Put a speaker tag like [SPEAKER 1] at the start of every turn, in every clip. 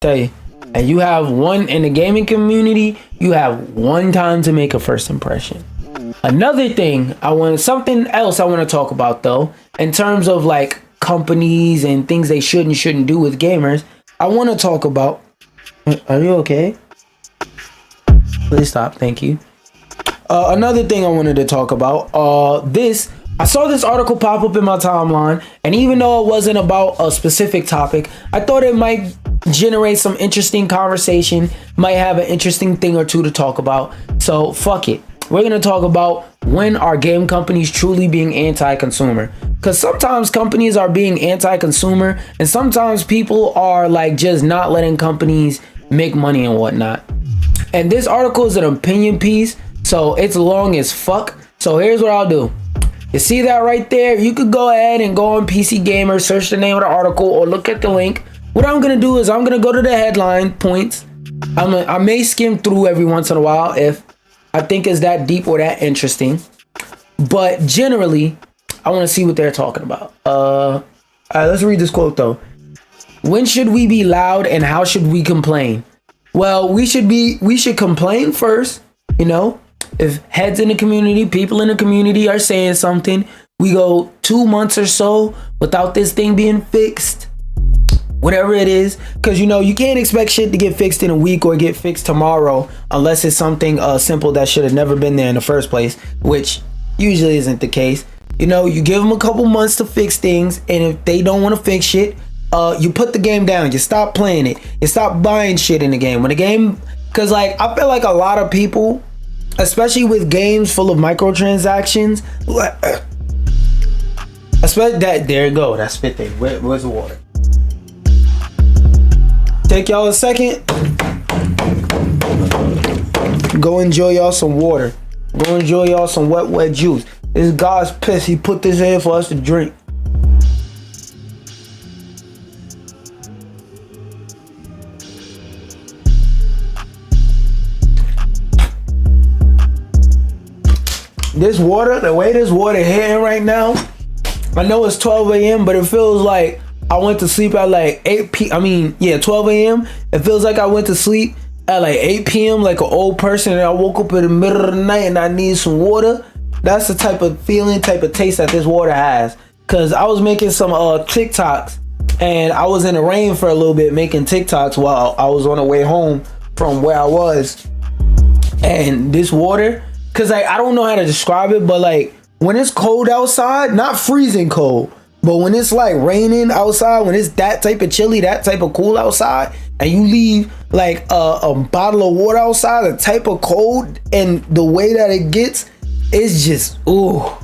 [SPEAKER 1] Tell you. And you have one in the gaming community, you have one time to make a first impression. Another thing something else I want to talk about though, in terms of like companies and things they should and shouldn't do with gamers, I want to talk about. Are you okay? Please stop. Thank you. Another thing I wanted to talk about. I saw this article pop up in my timeline, and even though it wasn't about a specific topic, I thought it might generate some interesting conversation, might have an interesting thing or two to talk about. So fuck it. We're going to talk about when are game companies truly being anti-consumer. Because sometimes companies are being anti-consumer, and sometimes people are like just not letting companies make money and whatnot. And this article is an opinion piece, so it's long as fuck. So here's what I'll do. You see that right there? You could go ahead and go on PC Gamer, search the name of the article, or look at the link. What I'm going to do is I'm going to go to the headline points. I may skim through every once in a while if I think it's that deep or that interesting. But generally, I want to see what they're talking about. All right, let's read this quote though. When should we be loud and how should we complain? Well, we should complain first, you know. If heads in the community, people in the community are saying something, we go 2 months or so without this thing being fixed. Whatever it is, because you know you can't expect shit to get fixed in a week or get fixed tomorrow unless it's something simple that should have never been there in the first place, which usually isn't the case. You know, you give them a couple months to fix things, and if they don't want to fix shit, you put the game down. You stop playing it. You stop buying shit in the game. When the game, because like I feel like a lot of people, especially with games full of microtransactions, especially that. There you go. That spit thing. Where's the water? Take y'all a second. Go enjoy y'all some water. Go enjoy y'all some wet juice. This God's piss. He put this in for us to drink. This water, the way this water hitting right now, I know it's 12 a.m., but it feels like I went to sleep at like 12 a.m. It feels like I went to sleep at like 8 p.m. like an old person, and I woke up in the middle of the night and I need some water. That's the type of feeling, type of taste that this water has. Cause I was making some TikToks, and I was in the rain for a little bit making TikToks while I was on the way home from where I was. And this water, cause like I don't know how to describe it, but like when it's cold outside, not freezing cold, but when it's like raining outside, when it's that type of chilly, that type of cool outside, and you leave like a bottle of water outside, the type of cold and the way that it gets, it's just, oh,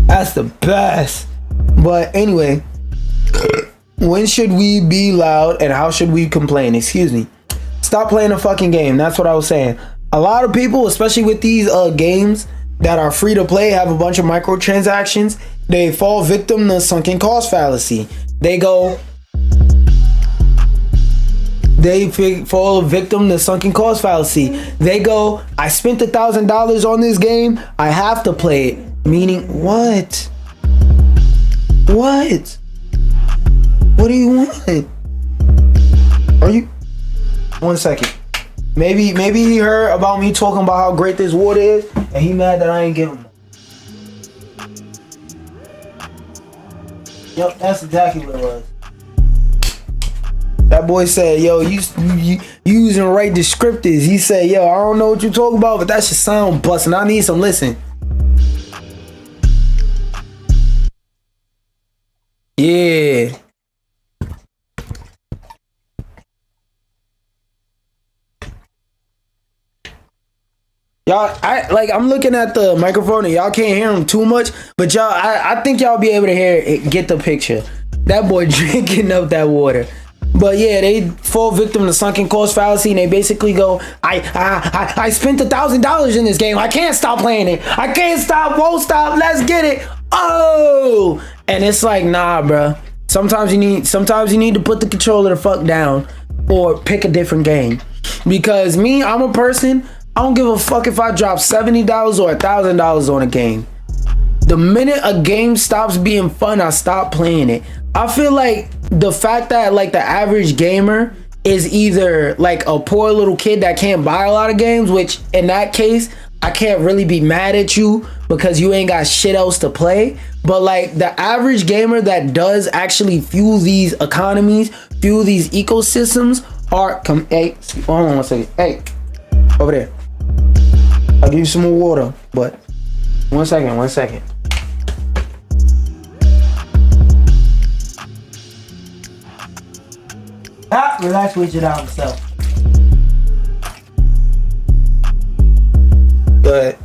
[SPEAKER 1] that's the best. But anyway, when should we be loud and how should we complain? Excuse me. Stop playing the fucking game. That's what I was saying. A lot of people, especially with these games that are free to play, have a bunch of microtransactions. They fall victim to sunken cost fallacy. They fall victim to sunken cost fallacy. They go, I spent $1,000 on this game, I have to play it. Meaning what? What do you want? Are you? 1 second. Maybe he heard about me talking about how great this water is, and he mad that I ain't give him. Yep, that's exactly what it was. That boy said, yo, you using the right descriptors. He said, yo, I don't know what you talking about, but that should sound busting. I need some listen. Yeah. Y'all, I'm looking at the microphone and y'all can't hear him too much, but y'all, I think y'all be able to hear it, get the picture. That boy drinking up that water. But yeah, they fall victim to sunken cost fallacy, and they basically go, I spent $1,000 in this game. I can't stop playing it. I can't stop, won't stop. Let's get it. Oh, and it's like, nah, bro. Sometimes you need to put the controller the fuck down or pick a different game. Because me, I'm a person. I don't give a fuck if I drop $70 or $1,000 on a game. The minute a game stops being fun, I stop playing it. I feel like the fact that like the average gamer is either like a poor little kid that can't buy a lot of games, which in that case, I can't really be mad at you because you ain't got shit else to play. But like the average gamer that does actually fuel these economies, fuel these ecosystems are hey, hold on one second. Hey, over there. I'll give you some more water, but one second. Relax with it out himself. But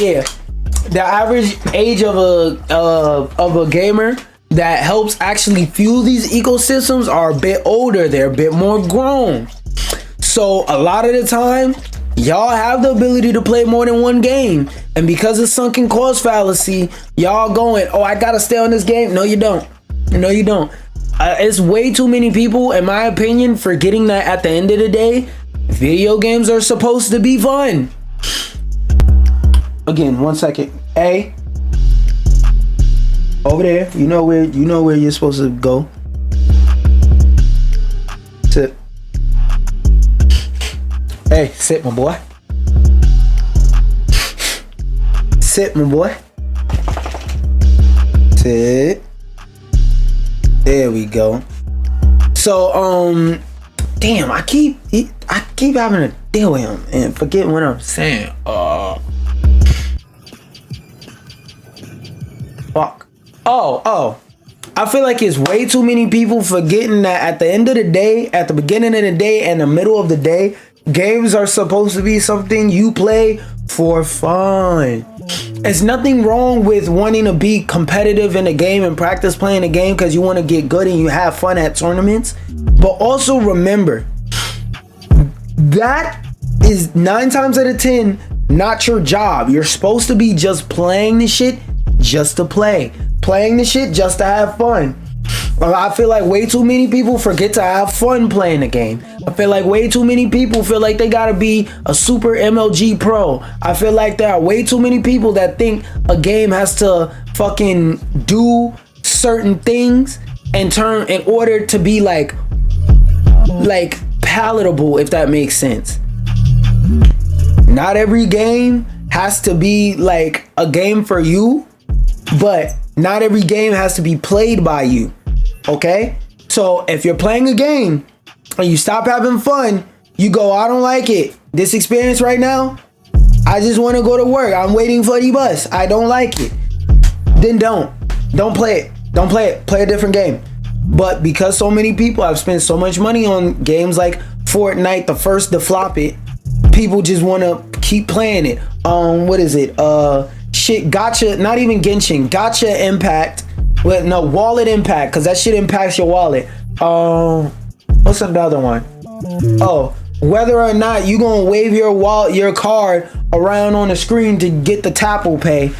[SPEAKER 1] yeah, the average age of a gamer that helps actually fuel these ecosystems are a bit older. They're a bit more grown. So a lot of the time, y'all have the ability to play more than one game, and because of sunken cost fallacy, y'all going, oh, I gotta stay on this game. No, you don't. It's way too many people, in my opinion, forgetting that at the end of the day, video games are supposed to be fun. Again, 1 second. Hey, over there. You know where you're supposed to go. Sit. Hey, sit, my boy. Sit, my boy. Sit. There we go. So, damn, I keep having to deal with him and forget what I'm saying. Fuck. Oh. I feel like it's way too many people forgetting that at the end of the day, at the beginning of the day and the middle of the day, games are supposed to be something you play for fun. There's nothing wrong with wanting to be competitive in a game and practice playing a game because you want to get good and you have fun at tournaments. But also remember, that is 9 times out of 10 not your job. You're supposed to be just playing the shit just to play. Playing the shit just to have fun. I feel like way too many people forget to have fun playing the game. I feel like way too many people feel like they gotta be a super MLG pro. I feel like there are way too many people that think a game has to fucking do certain things in order to be like palatable, if that makes sense. Not every game has to be like a game for you, but not every game has to be played by you. Okay? So if you're playing a game and you stop having fun, you go, I don't like it. This experience right now, I just want to go to work. I'm waiting for the bus. I don't like it. Then don't play it. Don't play it. Play a different game. But because so many people have spent so much money on games like Fortnite, the first to flop it, people just want to keep playing it. What is it? Gotcha, not even Genshin, Gotcha Impact. Well, no, Wallet Impact, because that shit impacts your wallet. What's another one? Oh, whether or not you gonna wave your card around on the screen to get the Tapple Pay.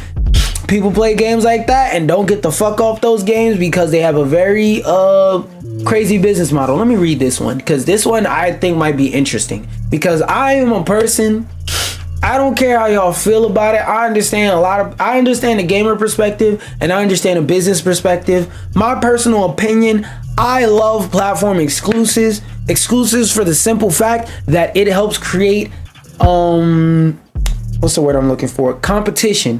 [SPEAKER 1] People play games like that and don't get the fuck off those games because they have a very crazy business model. Let me read this one, because this one I think might be interesting, because I am a person, I don't care how y'all feel about it. I understand the gamer perspective and I understand the business perspective. My personal opinion, I love platform exclusives for the simple fact that it helps create what's the word I'm looking for? Competition.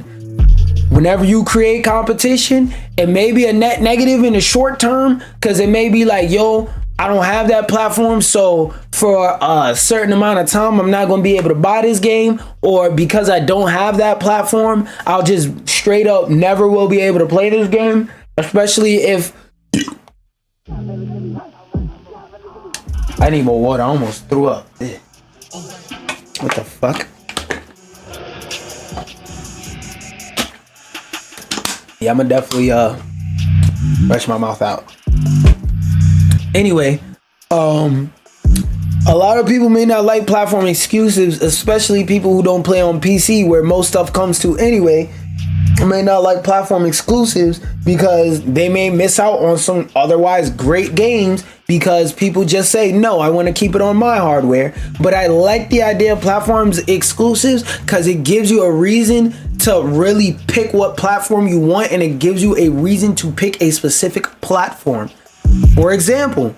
[SPEAKER 1] Whenever you create competition, it may be a net negative in the short term, because it may be like, yo, I don't have that platform, so for a certain amount of time, I'm not going to be able to buy this game, or because I don't have that platform, I'll just straight up never will be able to play this game, especially if... I need more water. I almost threw up. What the fuck? Yeah, I'm gonna definitely brush my mouth out. Anyway, a lot of people may not like platform exclusives, especially people who don't play on PC, where most stuff comes to anyway. may not like platform exclusives because they may miss out on some otherwise great games because people just say, no, I want to keep it on my hardware. But I like the idea of platforms exclusives because it gives you a reason to really pick what platform you want, and it gives you a reason to pick a specific platform. For example,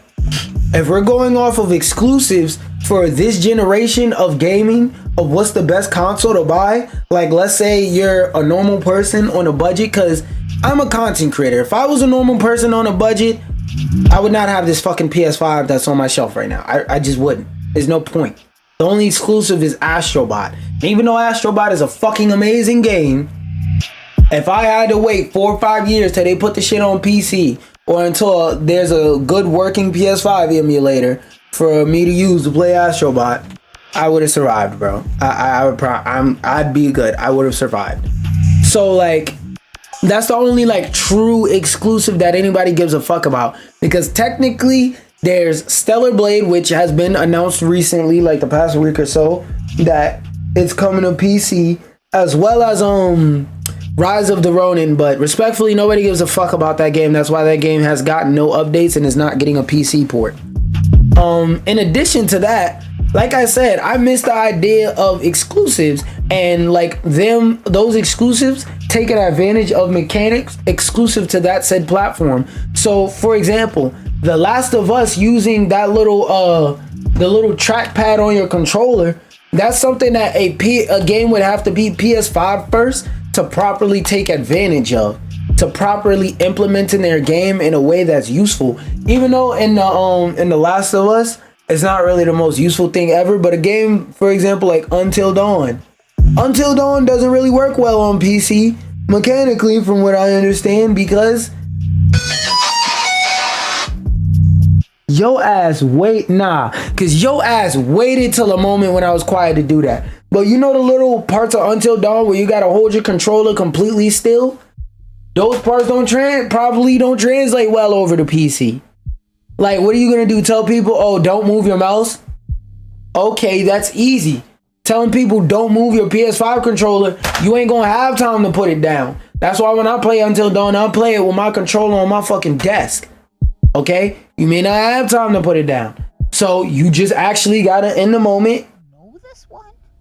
[SPEAKER 1] if we're going off of exclusives for this generation of gaming, of what's the best console to buy, like let's say you're a normal person on a budget, because I'm a content creator. If I was a normal person on a budget, I would not have this fucking PS5 that's on my shelf right now. I just wouldn't. There's no point. The only exclusive is Astrobot. And even though Astrobot is a fucking amazing game, if I had to wait 4 or 5 years till they put the shit on PC, or until there's a good working PS5 emulator for me to use to play Astrobot, I would have survived, bro. I'd be good. I would have survived. So like, that's the only like true exclusive that anybody gives a fuck about, because technically there's Stellar Blade, which has been announced recently, like the past week or so, that it's coming to PC, as well as Rise of the Ronin, but respectfully, nobody gives a fuck about that game. That's why that game has gotten no updates and is not getting a PC port. In addition to that, like I said, I miss the idea of exclusives, and like those exclusives taking advantage of mechanics exclusive to that said platform. So for example, The Last of Us using that little the little trackpad on your controller, that's something that a game would have to be PS5 first to properly take advantage of, to properly implement in their game in a way that's useful. Even though in The Last of Us, it's not really the most useful thing ever, but a game, for example, like Until Dawn doesn't really work well on PC mechanically, from what I understand, because your ass waited till the moment when I was quiet to do that. But you know the little parts of Until Dawn where you gotta hold your controller completely still? Those parts probably don't translate well over the PC. Like, what are you gonna do? Tell people, oh, don't move your mouse? Okay, that's easy. Telling people don't move your PS5 controller, you ain't gonna have time to put it down. That's why when I play Until Dawn, I play it with my controller on my fucking desk. Okay? You may not have time to put it down. So you just actually gotta, in the moment,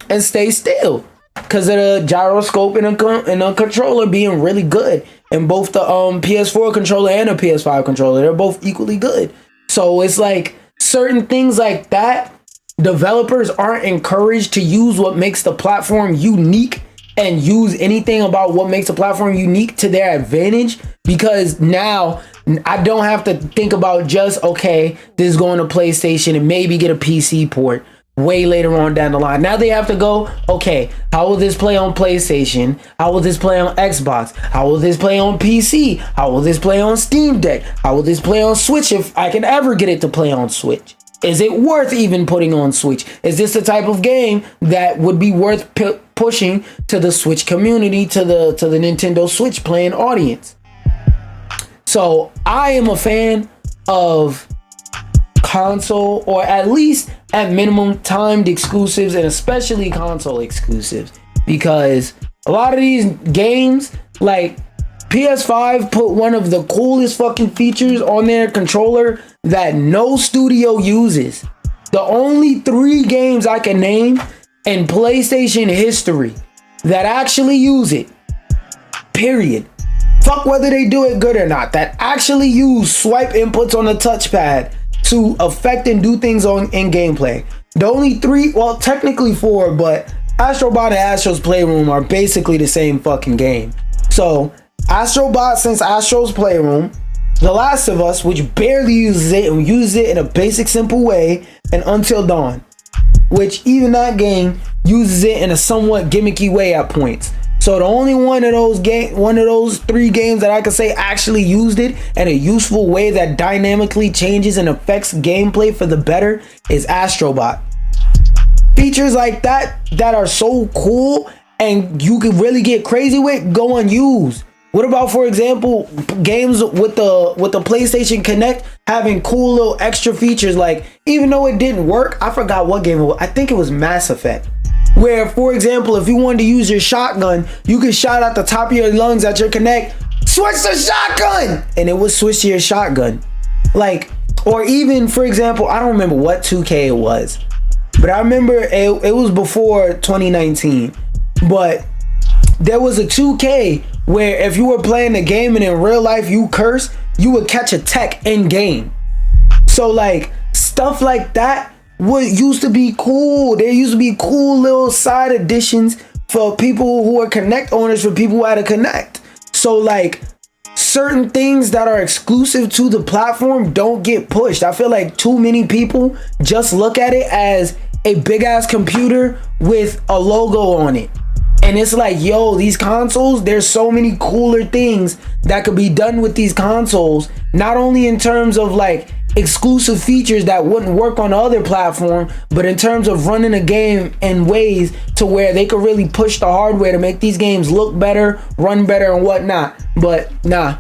[SPEAKER 1] and stay still, because of the gyroscope and a controller being really good, and both the PS4 controller and the PS5 controller, they're both equally good. So it's like certain things like that, developers aren't encouraged to use what makes the platform unique and use anything about what makes the platform unique to their advantage, because now I don't have to think about just, okay, this is going to PlayStation and maybe get a PC port way later on down the line. Now they have to go, okay, how will this play on PlayStation? How will this play on Xbox? How will this play on PC? How will this play on Steam Deck? How will this play on Switch if I can ever get it to play on Switch? Is it worth even putting on Switch? Is this the type of game that would be worth pushing to the Switch community, to the Nintendo Switch playing audience? So I am a fan of console, or at least at minimum timed exclusives, and especially console exclusives, because a lot of these games, like PS5 put one of the coolest fucking features on their controller that no studio uses. The only 3 games I can name in PlayStation history that actually use it, period, fuck whether they do it good or not, that actually use swipe inputs on the touchpad to affect and do things in gameplay. The only 3, well, technically 4, but Astrobot and Astro's Playroom are basically the same fucking game. So Astrobot, since Astro's Playroom, The Last of Us, which barely uses it and uses it in a basic, simple way, and Until Dawn, which even that game uses it in a somewhat gimmicky way at points. So the only one of those 3 games that I could say actually used it in a useful way that dynamically changes and affects gameplay for the better is Astrobot. Features like that are so cool and you can really get crazy with, go unused. What about, for example, games with the PlayStation Connect having cool little extra features? Like, even though it didn't work, I forgot what game it was. I think it was Mass Effect. Where, for example, if you wanted to use your shotgun, you could shout out the top of your lungs at your Connect, switch to shotgun, and it would switch to your shotgun. Like, or even, for example, I don't remember what 2K it was, but I remember it was before 2019, but there was a 2K where if you were playing the game and in real life you curse, you would catch a tech in game. So like stuff like that used to be cool. There used to be cool little side additions for people who are Connect owners, for people who had a Connect. So like certain things that are exclusive to the platform don't get pushed. I feel like too many people just look at it as a big ass computer with a logo on it. And it's like, yo, these consoles, there's so many cooler things that could be done with these consoles, not only in terms of like exclusive features that wouldn't work on the other platform, but in terms of running a game in ways to where they could really push the hardware to make these games look better, run better, and whatnot. But nah,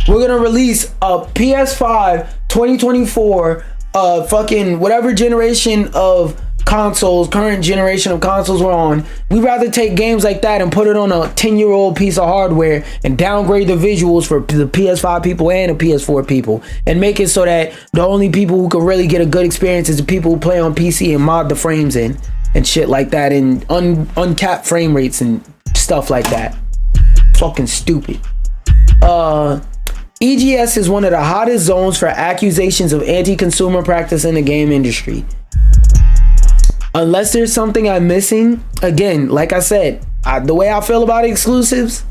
[SPEAKER 1] we're gonna release a PS5 2024, fucking whatever generation of consoles, current generation of consoles we're on. We'd rather take games like that and put it on a 10-year-old piece of hardware and downgrade the visuals for the PS5 people and the PS4 people, and make it so that the only people who can really get a good experience is the people who play on PC and mod the frames in and shit like that, and uncapped frame rates and stuff like that. Fucking stupid. EGS is one of the hottest zones for accusations of anti-consumer practice in the game industry. Unless there's something I'm missing, again, like I said, the way I feel about exclusives,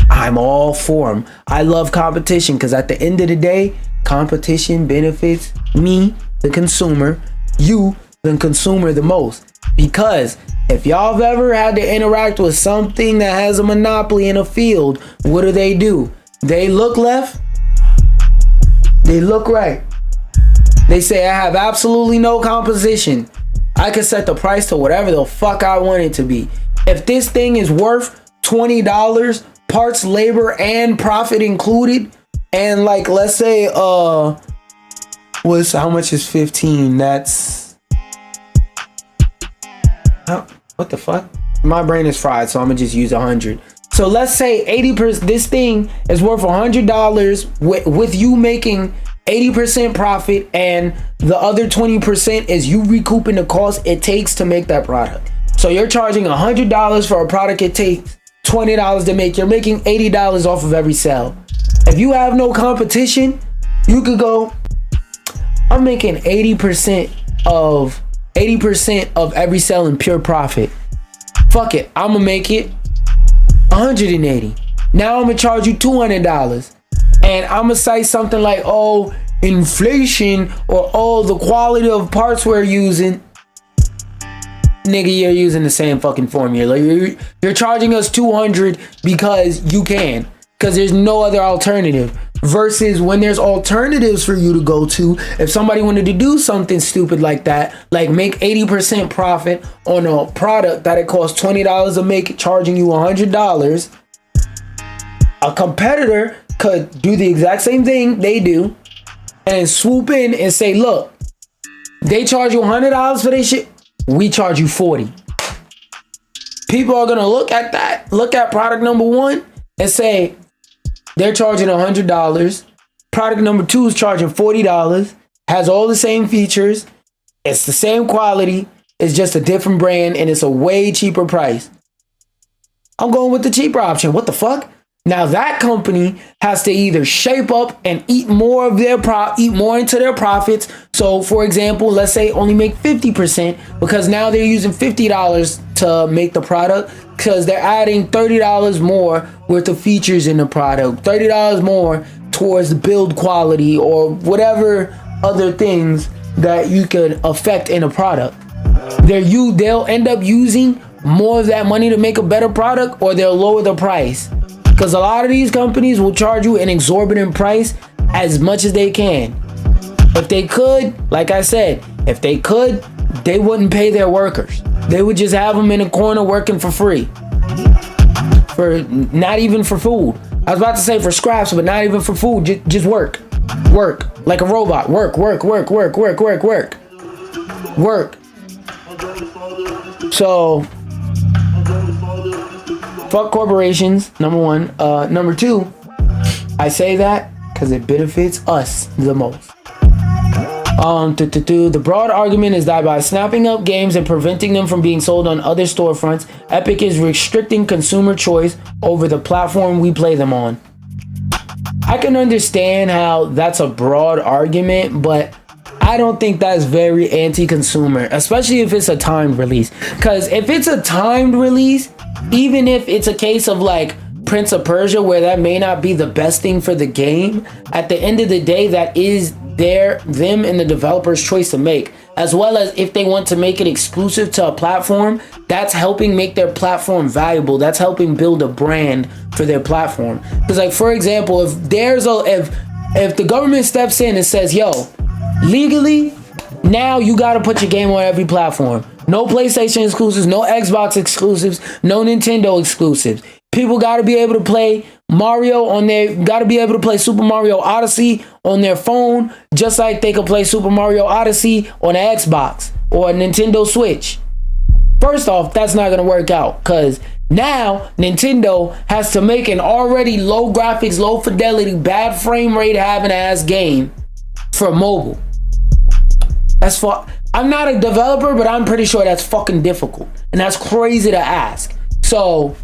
[SPEAKER 1] I'm all for them. I love competition because at the end of the day, competition benefits me, the consumer, you, the consumer, the most. Because if y'all have ever had to interact with something that has a monopoly in a field, what do? They look left, they look right. They say, I have absolutely no competition. I could set the price to whatever the fuck I want it to be. If this thing is worth $20, parts, labor, and profit included, and like, let's say, how much is 15? That's, what the fuck? My brain is fried, so I'm gonna just use 100. So let's say 80%, this thing is worth $100 with you making 80% profit, and the other 20% is you recouping the cost it takes to make that product. So you're charging $100 for a product it takes $20 to make. You're making $80 off of every sale. If you have no competition, you could go, I'm making 80% of every sale in pure profit. Fuck it, I'm gonna make it 180. Now I'm gonna charge you $200. And I'm gonna cite something like, oh, inflation, or oh, the quality of parts we're using. Nigga, you're using the same fucking formula. You're charging us $200 because you can, because there's no other alternative. Versus when there's alternatives for you to go to, if somebody wanted to do something stupid like that, like make 80% profit on a product that it costs $20 to make, charging you $100, a competitor could do the exact same thing they do and swoop in and say, look, they charge you $100 for their shit, we charge you $40. People are gonna look at that, look at product number one and say, they're charging $100. Product number two is charging $40, has all the same features, it's the same quality, it's just a different brand, and it's a way cheaper price. I'm going with the cheaper option. What the fuck? Now that company has to either shape up and eat more of their eat more into their profits. So for example, let's say only make 50%, because now they're using $50 to make the product, because they're adding $30 more worth of features in the product, $30 more towards the build quality or whatever other things that you could affect in a product. They'll end up using more of that money to make a better product, or they'll lower the price. Because a lot of these companies will charge you an exorbitant price as much as they can. If they could, like I said, if they could, they wouldn't pay their workers. They would just have them in a corner working for free. For not even for food. I was about to say for scraps, but not even for food. Just work. Work. Like a robot. Work. So fuck corporations, number one. Number two, I say that because it benefits us the most. The broad argument is that by snapping up games and preventing them from being sold on other storefronts, Epic is restricting consumer choice over the platform we play them on. I can understand how that's a broad argument, but I don't think that's very anti-consumer, especially if it's a timed release. Because if it's a timed release, even if it's a case of like Prince of Persia, where that may not be the best thing for the game, at the end of the day, that is them and the developer's choice to make. As well as if they want to make it exclusive to a platform, that's helping make their platform valuable. That's helping build a brand for their platform. Because like, for example, if the government steps in and says, yo, legally, now you got to put your game on every platform. No PlayStation exclusives, no Xbox exclusives, no Nintendo exclusives. People got to be able to play Mario on their, got to be able to play Super Mario Odyssey on their phone, just like they could play Super Mario Odyssey on an Xbox or a Nintendo Switch. First off, that's not going to work out because now Nintendo has to make an already low graphics, low fidelity, bad frame rate having ass game for mobile. I'm not a developer, but I'm pretty sure that's fucking difficult. And that's crazy to ask. So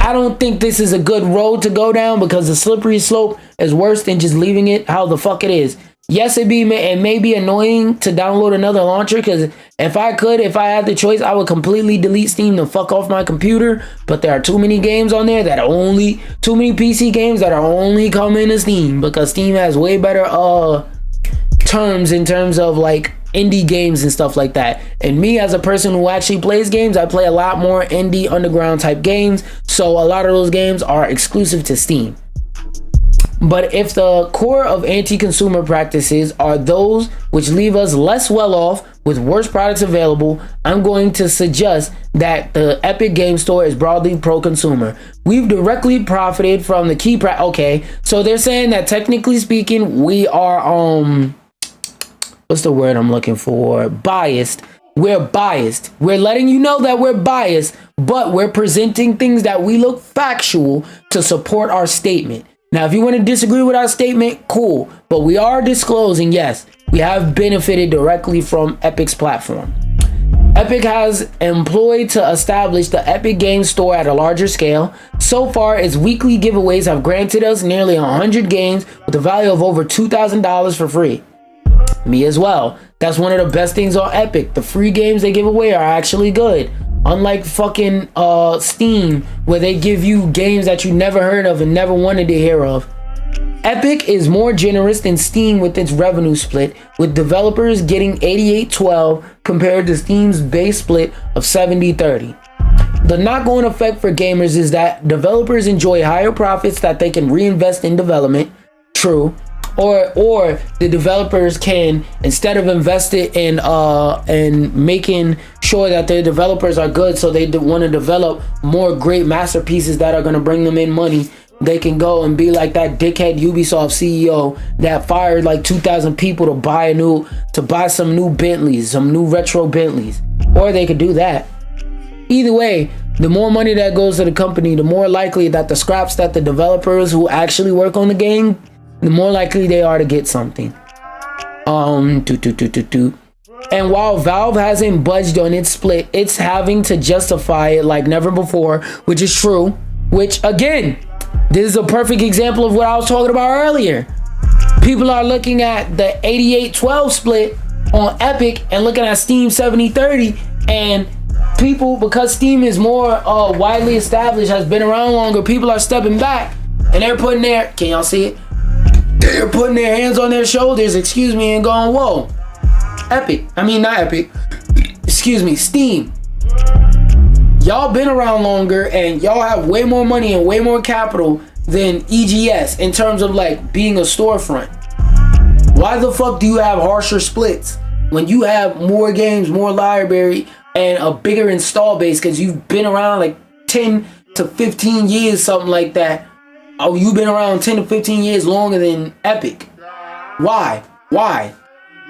[SPEAKER 1] I don't think this is a good road to go down because the slippery slope is worse than just leaving it how the fuck it is. Yes, it may be annoying to download another launcher because if I had the choice, I would completely delete Steam to fuck off my computer. But there are too many games on there too many PC games that are only coming to Steam because Steam has way better terms in terms of like indie games and stuff like that. And me as a person who actually plays games, I play a lot more indie underground type games. So a lot of those games are exclusive to Steam. But if the core of anti-consumer practices are those which leave us less well off with worse products available, I'm going to suggest that the Epic Game Store is broadly pro-consumer. We've directly profited from the key okay, so they're saying that technically speaking, we are what's the word I'm looking for? Biased. We're biased. We're letting you know that we're biased, but we're presenting things that we look factual to support our statement. Now, if you want to disagree with our statement, cool. But we are disclosing, yes, we have benefited directly from Epic's platform. Epic has employed to establish the Epic Game Store at a larger scale. So far, its weekly giveaways have granted us nearly 100 games with a value of over $2,000 for free. Me as well. That's one of the best things on Epic. The free games they give away are actually good. Unlike fucking Steam, where they give you games that you never heard of and never wanted to hear of. Epic is more generous than Steam with its revenue split, with developers getting 88-12 compared to Steam's base split of 70-30. The knock-on effect for gamers is that developers enjoy higher profits that they can reinvest in development. True. Or the developers can, instead of invest it in making sure that their developers are good, so they want to develop more great masterpieces that are going to bring them in money, they can go and be like that dickhead Ubisoft CEO that fired like 2,000 people to buy some new Bentleys, some new retro Bentleys. Or they could do that. Either way, the more money that goes to the company, the more likely that the scraps that the developers who actually work on the game, the more likely they are to get something. And while Valve hasn't budged on its split, it's having to justify it like never before, which is true. Which, again, this is a perfect example of what I was talking about earlier. People are looking at the 88-12 split on Epic and looking at Steam 70-30, and people, because Steam is more widely established, has been around longer, people are stepping back and they're putting their, can y'all see it? They're putting their hands on their shoulders, and going, whoa, Steam. Y'all been around longer and y'all have way more money and way more capital than EGS in terms of like being a storefront. Why the fuck do you have harsher splits when you have more games, more library, and a bigger install base because you've been around like 10 to 15 years, something like that? Oh, you've been around 10 to 15 years longer than Epic. Why?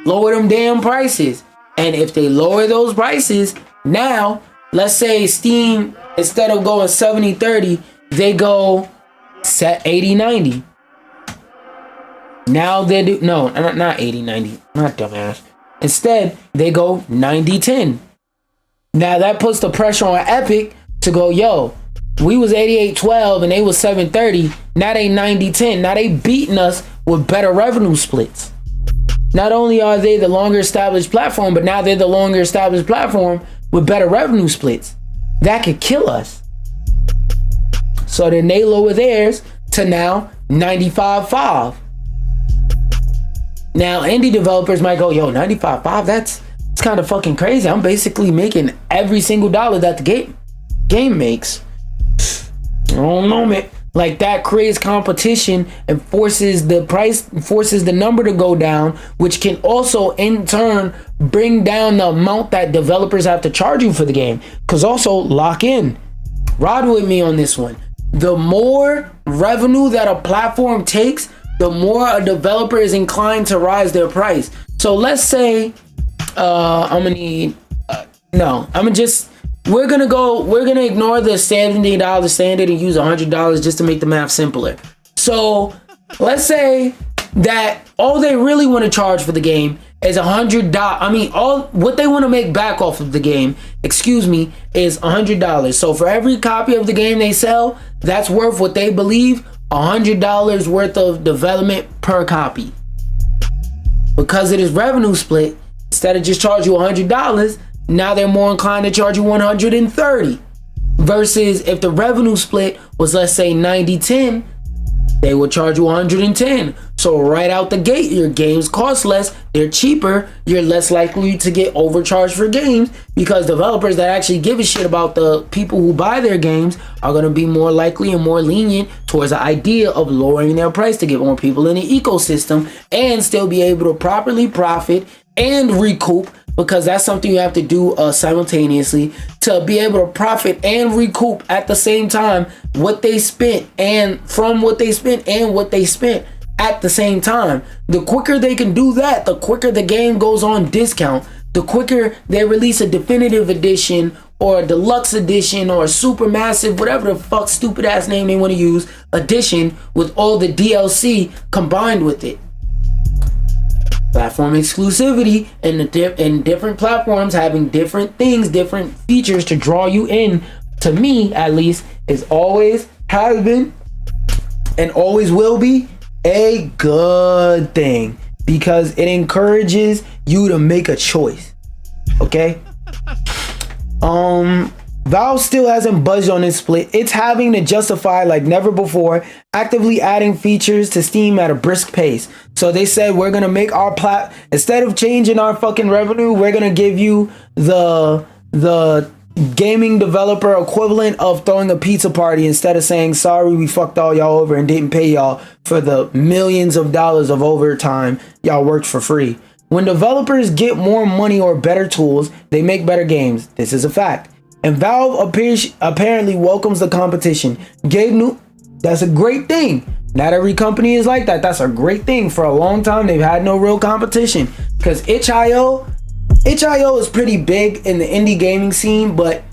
[SPEAKER 1] Lower them damn prices. And if they lower those prices, Now, let's say Steam, instead of going 70-30, they go set 80-90. Now they do, no, not 80-90, not dumbass. Instead, they go 90-10. Now that puts the pressure on Epic to go, yo, we was 88-12 and they was 7-30. Now they 90-10. Now they beating us with better revenue splits. Not only are they the longer established platform, but now they're the longer established platform with better revenue splits. That could kill us. So then they lower theirs to now 95-5. Now indie developers might go, yo, 95-5, that's kind of fucking crazy. I'm basically making every single dollar that the game makes. I don't know, man. Like, that creates competition and forces the number to go down, which can also in turn bring down the amount that developers have to charge you for the game. Cause also lock in, ride with me on this one. The more revenue that a platform takes, the more a developer is inclined to rise their price. So let's say we're gonna ignore the $70 standard and use $100 just to make the math simpler. So let's say that all they really want to charge for the game is $100. I mean, all what they want to make back off of the game, is $100. So for every copy of the game they sell, that's worth what they believe $100 worth of development per copy. Because it is revenue split, instead of just charge you $100, now they're more inclined to charge you $130. Versus if the revenue split was, let's say, 90-10, they will charge you $110. So right out the gate, your games cost less, they're cheaper, you're less likely to get overcharged for games, because developers that actually give a shit about the people who buy their games are going to be more likely and more lenient towards the idea of lowering their price to get more people in the ecosystem and still be able to properly profit and recoup, because that's something you have to do simultaneously to be able to profit and recoup at the same time what they spent and from what they spent and what they spent at the same time. The quicker they can do that, the quicker the game goes on discount, the quicker they release a definitive edition or a deluxe edition or a super massive, whatever the fuck stupid ass name they want to use, edition with all the DLC combined with it. Platform exclusivity and different platforms having different things, different features to draw you in, to me at least, is always has been and always will be a good thing, because it encourages you to make a choice. Okay? Valve still hasn't budged on its split. It's having to justify like never before, actively adding features to Steam at a brisk pace. So they said, we're gonna make our instead of changing our fucking revenue, we're gonna give you the gaming developer equivalent of throwing a pizza party, instead of saying, sorry, we fucked all y'all over and didn't pay y'all for the millions of dollars of overtime y'all worked for free. When developers get more money or better tools, they make better games. This is a fact. And Valve apparently welcomes the competition. That's a great thing. Not every company is like that. That's a great thing. For a long time, they've had no real competition. Because itch.io is pretty big in the indie gaming scene, but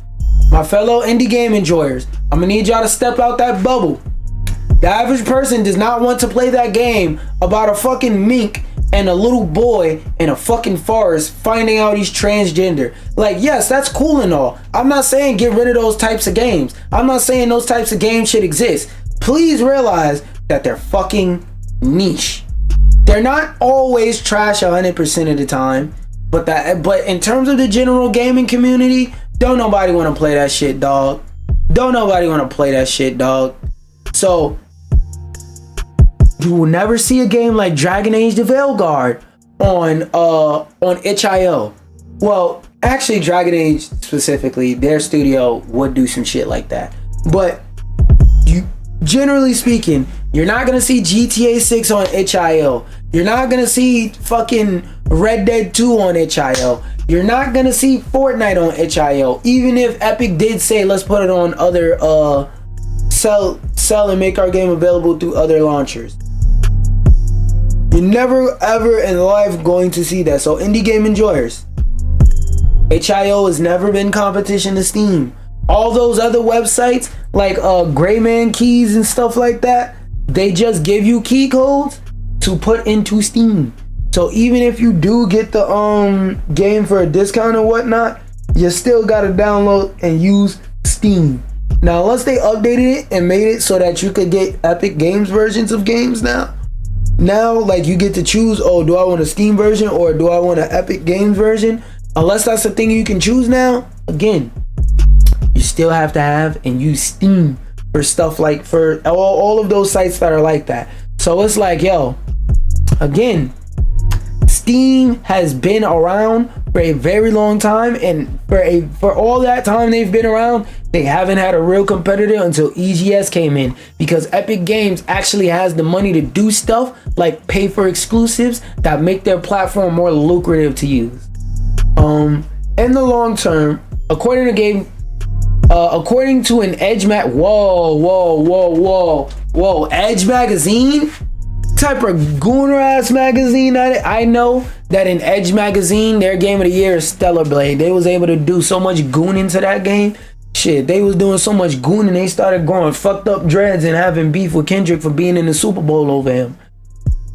[SPEAKER 1] my fellow indie game enjoyers, I'm gonna need y'all to step out that bubble. The average person does not want to play that game about a fucking mink and a little boy in a fucking forest finding out he's transgender. Like, yes, that's cool and all. I'm not saying get rid of those types of games. I'm not saying those types of games should exist. Please realize that they're fucking niche. They're not always trash 100% of the time, but in terms of the general gaming community, don't nobody want to play that shit, dog. Don't nobody want to play that shit, dog. So you will never see a game like Dragon Age the Veilguard on itch.io. Well, actually, Dragon Age specifically, their studio would do some shit like that. But generally speaking, you're not gonna see GTA 6 on itch.io. You're not gonna see fucking Red Dead 2 on itch.io. You're not gonna see Fortnite on itch.io. Even if Epic did say, let's put it on other sell and make our game available through other launchers. You're never ever in life going to see that. So indie game enjoyers, HIO has never been competition to Steam. All those other websites like Grayman Keys and stuff like that, they just give you key codes to put into Steam. So even if you do get the game for a discount or whatnot, you still gotta download and use Steam. Now, unless they updated it and made it so that you could get Epic Games versions of games now, like you get to choose, oh, do I want a Steam version or do I want an Epic Games version? Unless that's the thing you can choose now, again, you still have to have and use Steam for stuff like, for all of those sites that are like that. So it's like, yo, again, Steam has been around for a very long time, and for all that time they've been around, they haven't had a real competitor until EGS came in, because Epic Games actually has the money to do stuff like pay for exclusives that make their platform more lucrative to use. In the long term, according to an Edge Edge magazine, type of gooner ass magazine I know, that in Edge magazine, their game of the year is Stellar Blade. They was able to do so much goon into that game. Shit, they was doing so much goon and they started growing fucked up dreads and having beef with Kendrick for being in the Super Bowl over him.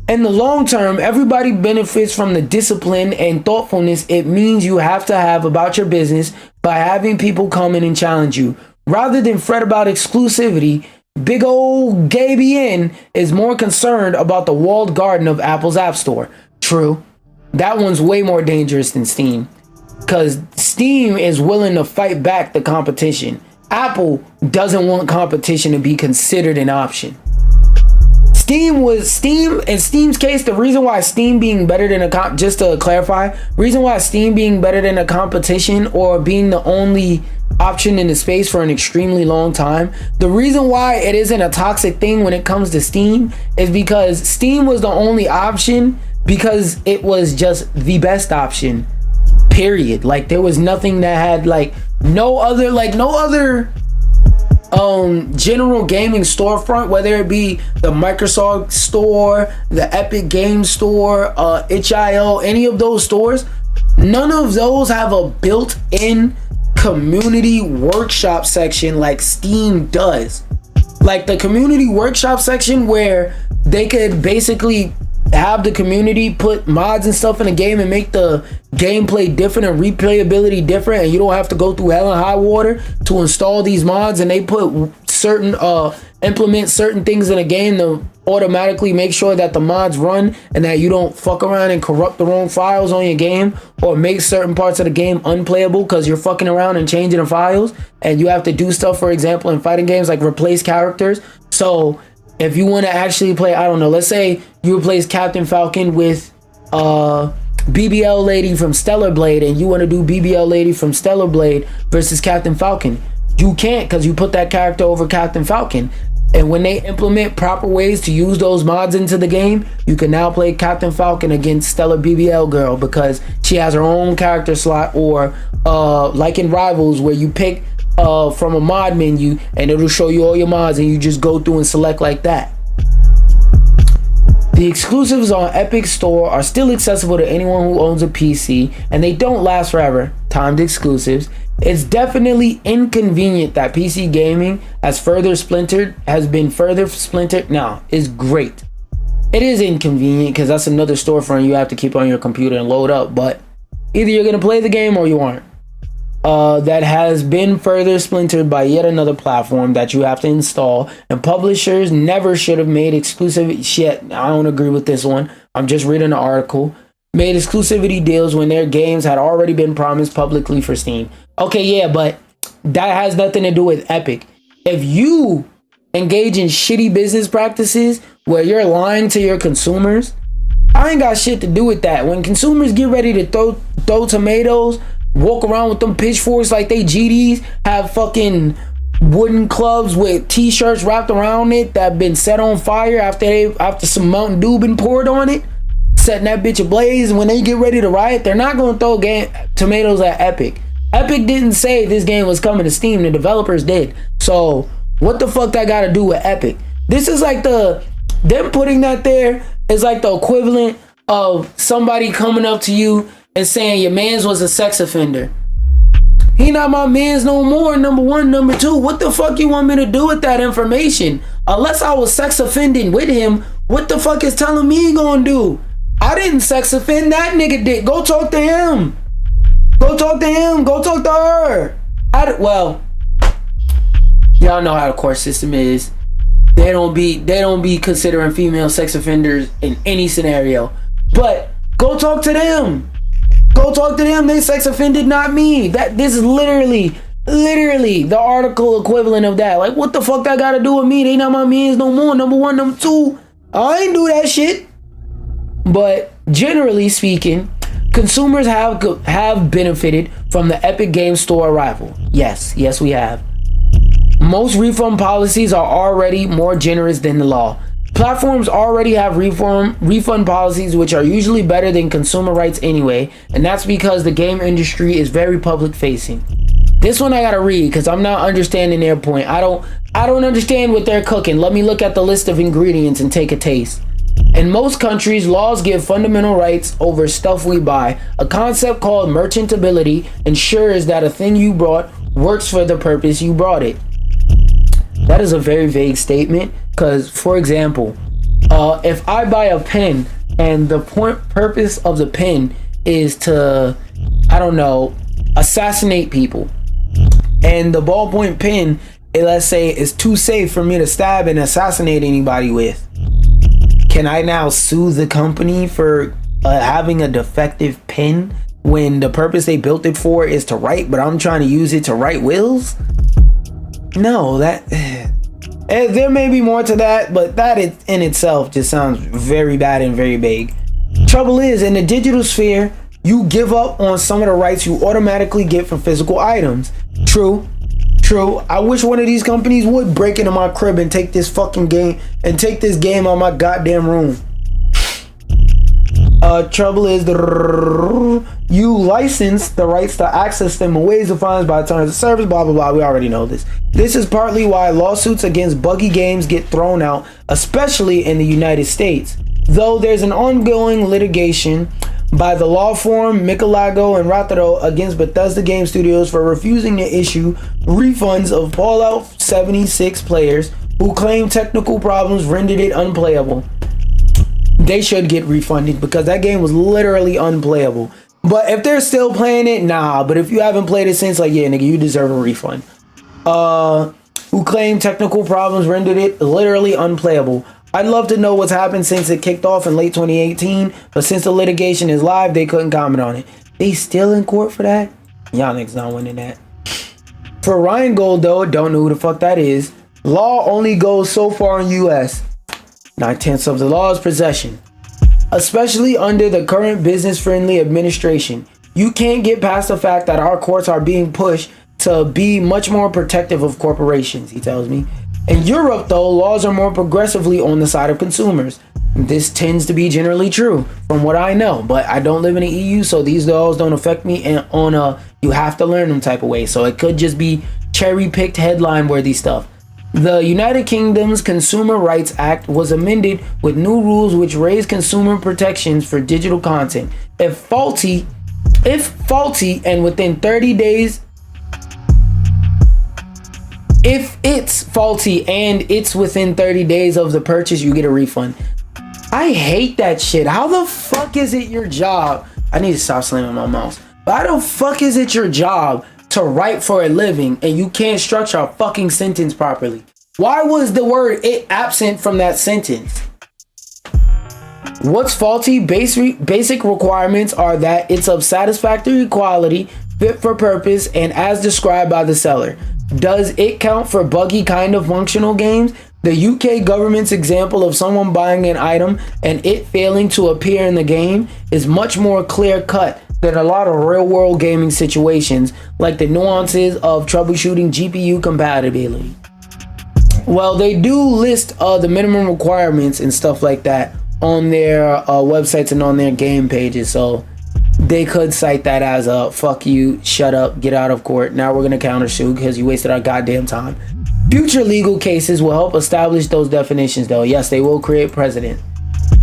[SPEAKER 1] In the long term, everybody benefits from the discipline and thoughtfulness it means you have to have about your business by having people come in and challenge you. Rather than fret about exclusivity, big old Gabian is more concerned about the walled garden of Apple's App Store. True, that one's way more dangerous than Steam, because Steam is willing to fight back the competition. Apple doesn't want competition to be considered an option. In Steam's case, the reason why Steam being better than just to clarify, reason why Steam being better than a competition or being the only option in the space for an extremely long time, the reason why it isn't a toxic thing when it comes to Steam is because Steam was the only option because it was just the best option, period. Like, there was nothing that had no other general gaming storefront, whether it be the Microsoft store, the Epic Games store, itch.io, any of those stores, none of those have a built-in community workshop section like Steam does. Like the community workshop section where they could basically have the community put mods and stuff in the game and make the gameplay different and replayability different, and you don't have to go through hell and high water to install these mods, and they put certain implement certain things in a game to automatically make sure that the mods run and that you don't fuck around and corrupt the wrong files on your game or make certain parts of the game unplayable because you're fucking around and changing the files, and you have to do stuff, for example, in fighting games like replace characters. So if you want to actually play, I don't know, let's say you replace Captain Falcon with BBL Lady from Stellar Blade, and you want to do BBL Lady from Stellar Blade versus Captain Falcon. You can't, because you put that character over Captain Falcon. And when they implement proper ways to use those mods into the game, you can now play Captain Falcon against Stellar BBL Girl because she has her own character slot, or like in Rivals where you pick from a mod menu and it'll show you all your mods and you just go through and select like that. The exclusives on Epic Store are still accessible to anyone who owns a PC, and they don't last forever, timed exclusives. It's definitely inconvenient that PC gaming has been further splintered. Now, it's great. It is inconvenient because that's another storefront you have to keep on your computer and load up, but either you're going to play the game or you aren't. That has been further splintered by yet another platform that you have to install, and publishers never should have made exclusive shit. I don't agree with this one. I'm just reading the article. Made exclusivity deals when their games had already been promised publicly for Steam. Okay, yeah, but that has nothing to do with Epic. If you engage in shitty business practices where you're lying to your consumers, I ain't got shit to do with that. When consumers get ready to throw tomatoes, walk around with them pitchforks like they GDs, have fucking wooden clubs with t-shirts wrapped around it that have been set on fire after some Mountain Dew been poured on it, setting that bitch ablaze, and when they get ready to riot, they're not going to throw tomatoes at Epic. Epic didn't say this game was coming to Steam, the developers did. So what the fuck that got to do with Epic? This is like them putting that there is like the equivalent of somebody coming up to you and saying your mans was a sex offender. He not my man's no more, number one. Number two, what the fuck you want me to do with that information? Unless I was sex offending with him, what the fuck is telling me gonna do? I didn't sex offend, that nigga did. Go talk to him. Go talk to him. Go talk to her. Well, y'all know how the court system is. They don't be considering female sex offenders in any scenario. But go talk to them. Go talk to them. They sex offended, not me. This is literally the article equivalent of that. Like, what the fuck that got to do with me? They not my mans no more. Number one, number two. I ain't do that shit. But generally speaking, consumers have benefited from the Epic Games Store arrival. Yes, we have. Most refund policies are already more generous than the law. Platforms already have refund policies which are usually better than consumer rights anyway, and that's because the game industry is very public facing. This one I gotta read because I'm not understanding their point. I don't understand what they're cooking. Let me look at the list of ingredients and take a taste. In most countries, laws give fundamental rights over stuff we buy. A concept called merchantability ensures that a thing you brought works for the purpose you brought it. That is a very vague statement because, for example, if I buy a pen and the purpose of the pen is to, I don't know, assassinate people, and the ballpoint pen, let's say, is too safe for me to stab and assassinate anybody with, can I now sue the company for having a defective pen when the purpose they built it for is to write, but I'm trying to use it to write wills? No, there may be more to that, but that in itself just sounds very bad and very vague. Trouble is, in the digital sphere, you give up on some of the rights you automatically get from physical items. True. I wish one of these companies would break into my crib and take this fucking game and take this game out my goddamn room. Trouble is, you license the rights to access them in ways defined by terms of service, blah blah blah. We already know this. This is partly why lawsuits against buggy games get thrown out, especially in the United States. Though there's an ongoing litigation by the law firm Michelangelo and Ratado against Bethesda Game Studios for refusing to issue refunds of Fallout 76 players who claim technical problems rendered it unplayable. They should get refunded because that game was literally unplayable. But if they're still playing it, nah. But if you haven't played it since, like, yeah, nigga, you deserve a refund. Who claim technical problems rendered it literally unplayable. I'd love to know what's happened since it kicked off in late 2018, but since the litigation is live, they couldn't comment on it. They still in court for that? Y'all niggas not winning that. For Ryan Gold, though, don't know who the fuck that is. Law only goes so far in US. 9/10 of the law is possession. Especially under the current business-friendly administration. You can't get past the fact that our courts are being pushed to be much more protective of corporations, he tells me. In Europe, though, laws are more progressively on the side of consumers. This tends to be generally true, from what I know, but I don't live in the EU, so these laws don't affect me on a you have to learn them type of way. So it could just be cherry-picked headline-worthy stuff. The United Kingdom's Consumer Rights Act was amended with new rules which raise consumer protections for digital content. If faulty and within 30 days, if it's faulty and it's within 30 days of the purchase, you get a refund. I hate that shit. How the fuck is it your job? I need to stop slamming my mouse. But how the fuck is it your job to write for a living and you can't structure a fucking sentence properly? Why was the word "it" absent from that sentence? What's faulty? Basic requirements are that it's of satisfactory quality, fit for purpose, and as described by the seller. Does it count for buggy kind of functional games? The UK government's example of someone buying an item and it failing to appear in the game is much more clear-cut than a lot of real-world gaming situations, like the nuances of troubleshooting GPU compatibility. Well, they do list the minimum requirements and stuff like that on their websites and on their game pages, so they could cite that as a fuck you, shut up, get out of court. Now we're gonna countersue because you wasted our goddamn time. Future legal cases will help establish those definitions, though. Yes, they will create precedent.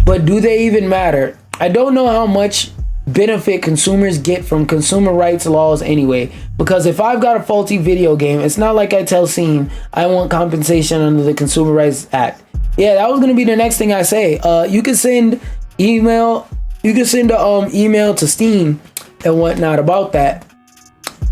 [SPEAKER 1] But do they even matter? I don't know how much benefit consumers get from consumer rights laws anyway. Because if I've got a faulty video game, it's not like I tell Steam I want compensation under the Consumer Rights Act. Yeah, that was gonna be the next thing I say. You can send email. You can send a email to Steam and whatnot about that,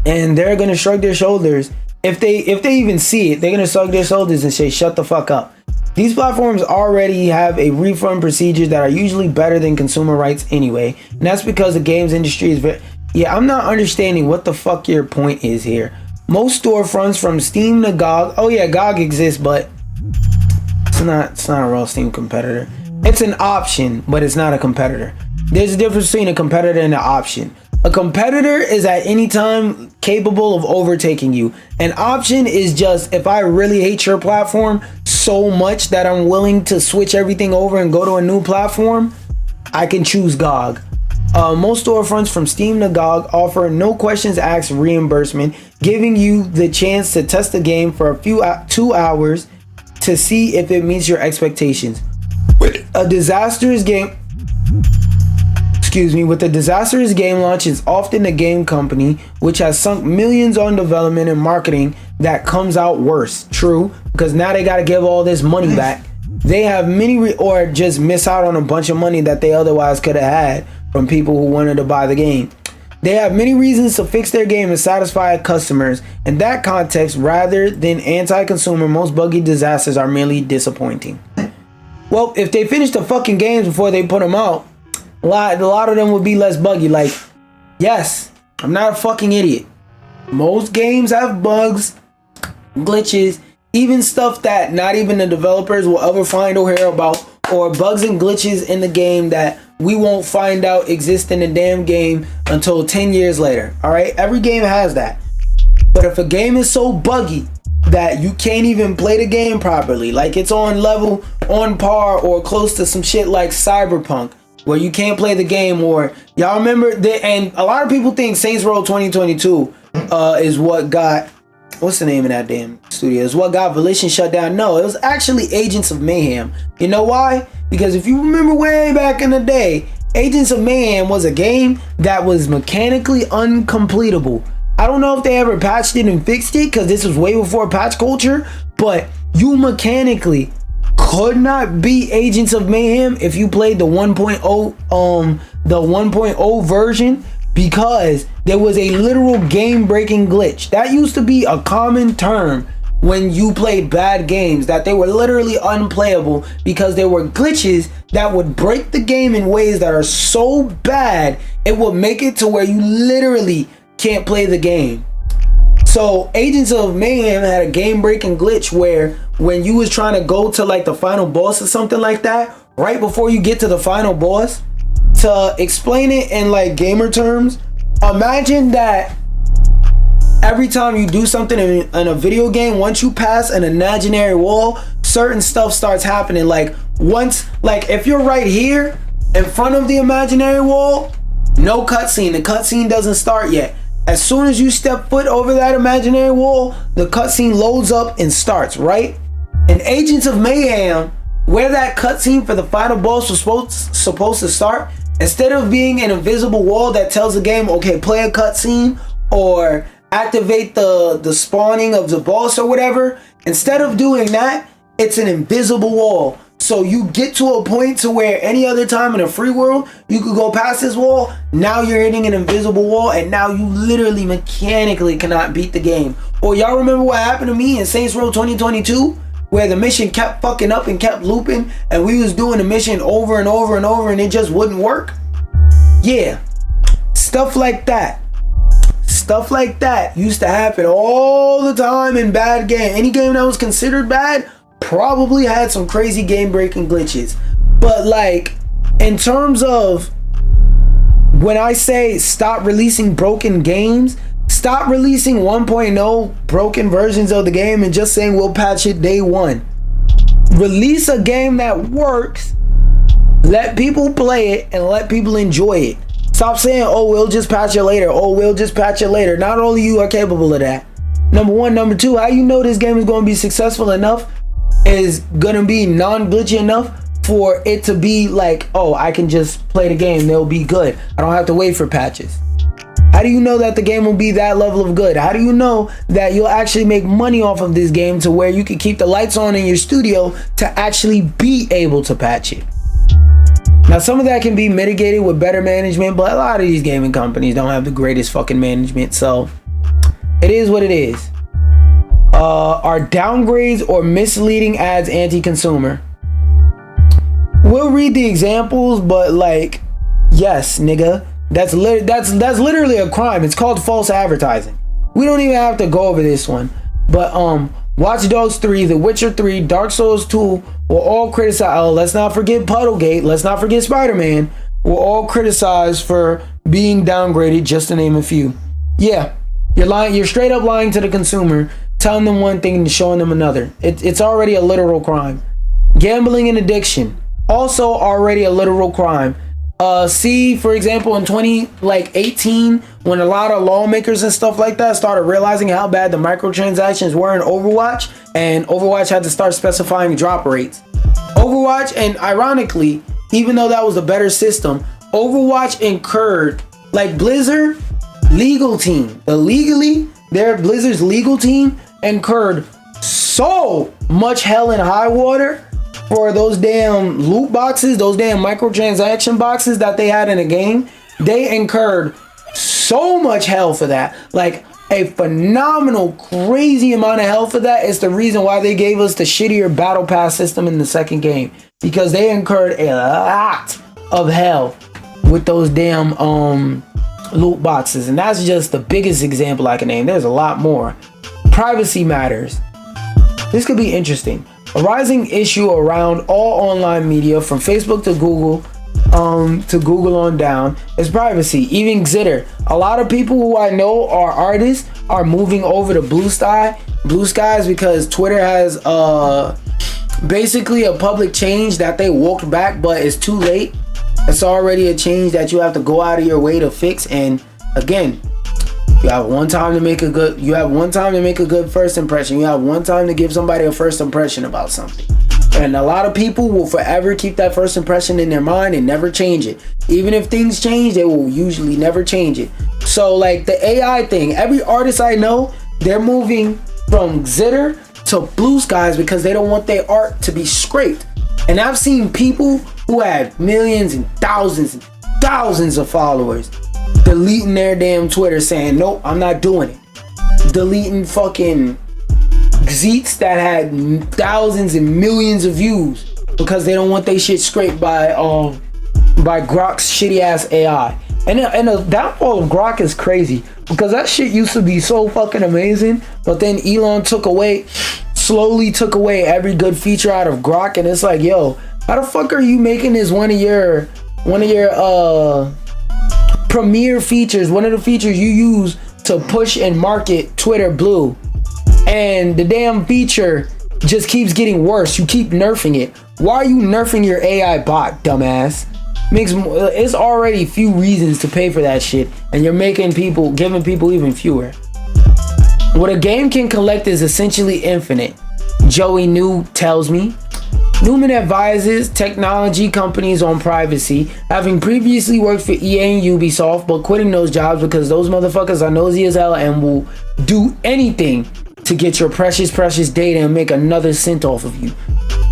[SPEAKER 1] and they're gonna shrug their shoulders. If they even see it, they're gonna shrug their shoulders and say, "Shut the fuck up." These platforms already have a refund procedures that are usually better than consumer rights anyway, and that's because the games industry is very. Yeah, I'm not understanding what the fuck your point is here. Most storefronts from Steam to GOG. Oh yeah, GOG exists, but it's not a real Steam competitor. It's an option, but it's not a competitor. There's a difference between a competitor and an option. A competitor is at any time capable of overtaking you. An option is just if I really hate your platform so much that I'm willing to switch everything over and go to a new platform, I can choose GOG. Most storefronts from Steam to GOG offer no questions asked reimbursement, giving you the chance to test the game for a few 2 hours to see if it meets your expectations. With a disastrous game launch, it's often the game company which has sunk millions on development and marketing that comes out worse. True, because now they got to give all this money back. They have or just miss out on a bunch of money that they otherwise could have had from people who wanted to buy the game. They have many reasons to fix their game and satisfy customers. In that context, rather than anti-consumer, most buggy disasters are merely disappointing. Well, if they finish the fucking games before they put them out, a lot of them would be less buggy. Like, yes, I'm not a fucking idiot. Most games have bugs, glitches, even stuff that not even the developers will ever find or hear about, or bugs and glitches in the game that we won't find out exist in the damn game until 10 years later. All right, every game has that. But if a game is so buggy that you can't even play the game properly, like it's on par or close to some shit like Cyberpunk, where you can't play the game, or y'all remember that, and a lot of people think Saints Row 2022 is what got, what's the name of that damn studio, is what got Volition shut down. No, it was actually Agents of Mayhem. You know why? Because if you remember way back in the day, Agents of Mayhem was a game that was mechanically uncompletable. I don't know if they ever patched it and fixed it, because this was way before patch culture, but you mechanically could not beat Agents of Mayhem if you played the 1.0 version, because there was a literal game breaking glitch. That used to be a common term when you played bad games, that they were literally unplayable because there were glitches that would break the game in ways that are so bad it would make it to where you literally can't play the game. So Agents of Mayhem had a game breaking glitch where when you was trying to go to like the final boss or something like that, right before you get to the final boss, to explain it in like gamer terms, imagine that every time you do something in a video game, once you pass an imaginary wall, certain stuff starts happening. Like if you're right here in front of the imaginary wall, no cutscene. The cutscene doesn't start yet. As soon as you step foot over that imaginary wall, the cutscene loads up and starts, right? In Agents of Mayhem, where that cutscene for the final boss was supposed to start, instead of being an invisible wall that tells the game, okay, play a cutscene or activate the spawning of the boss or whatever, instead of doing that, it's an invisible wall. So you get to a point to where any other time in a free world, you could go past this wall. Now you're hitting an invisible wall, and now you literally mechanically cannot beat the game. Or y'all remember what happened to me in Saints Row 2022? Where the mission kept fucking up and kept looping, and we was doing the mission over and over and over, and it just wouldn't work? Yeah, stuff like that. Stuff like that used to happen all the time in bad game. Any game that was considered bad probably had some crazy game breaking glitches. But like, in terms of when I say stop releasing broken games, stop releasing 1.0 broken versions of the game and just saying we'll patch it day one. Release a game that works, let people play it, and let people enjoy it. Stop saying, oh, we'll just patch it later. Oh, we'll just patch it later. Not only you are capable of that. Number one. Number two, how you know this game is going to be successful enough, is going to be non-glitchy enough for it to be like, oh, I can just play the game, they'll be good. I don't have to wait for patches. How do you know that the game will be that level of good? How do you know that you'll actually make money off of this game to where you can keep the lights on in your studio to actually be able to patch it? Now, some of that can be mitigated with better management, but a lot of these gaming companies don't have the greatest fucking management, so it is what it is. Are downgrades or misleading ads anti-consumer? We'll read the examples, but like, yes, nigga. That's literally a crime. It's called false advertising. We don't even have to go over this one. But Watch Dogs 3, The Witcher 3, Dark Souls 2 were all criticized. Oh, let's not forget Puddlegate. Let's not forget Spider-Man. Were all criticized for being downgraded, just to name a few. Yeah, you're lying. You're straight up lying to the consumer, telling them one thing and showing them another. It's already a literal crime. Gambling and addiction, also already a literal crime. See, for example, in 2018, when a lot of lawmakers and stuff like that started realizing how bad the microtransactions were in Overwatch, and Overwatch had to start specifying drop rates. Overwatch, and ironically, even though that was a better system, Overwatch incurred, like Blizzard legal team, Blizzard's legal team incurred so much hell and high water for those damn loot boxes, those damn microtransaction boxes that they had in the game. They incurred so much hell for that. Like a phenomenal, crazy amount of hell for that. It's the reason why they gave us the shittier battle pass system in the second game. Because they incurred a lot of hell with those damn loot boxes. And that's just the biggest example I can name. There's a lot more. Privacy matters. This could be interesting. A rising issue around all online media, from Facebook to Google on down, is privacy. Even Xitter. A lot of people who I know are artists are moving over to Blue Skies because Twitter has basically a public change that they walked back, but it's too late. It's already a change that you have to go out of your way to fix. And again, you have one time to make a good first impression. You have one time to give somebody a first impression about something. And a lot of people will forever keep that first impression in their mind and never change it. Even if things change, they will usually never change it. So like the AI thing, every artist I know, they're moving from Xitter to Blue Skies because they don't want their art to be scraped. And I've seen people who had millions and thousands of followers deleting their damn Twitter saying, nope, I'm not doing it. Deleting fucking Zeets that had thousands and millions of views because they don't want their shit scraped by Grok's shitty ass AI. And the downfall of Grok is crazy because that shit used to be so fucking amazing, but then Elon slowly took away every good feature out of Grok, and it's like, yo, how the fuck are you making this one of your premier features, one of the features you use to push and market Twitter Blue, and the damn feature just keeps getting worse. You keep nerfing it. Why are you nerfing your AI bot, dumbass? It's already few reasons to pay for that shit, and you're giving people even fewer. What a game can collect is essentially infinite, Joey New tells me. Newman advises technology companies on privacy, having previously worked for EA and Ubisoft, but quitting those jobs because those motherfuckers are nosy as hell and will do anything to get your precious data and make another cent off of you.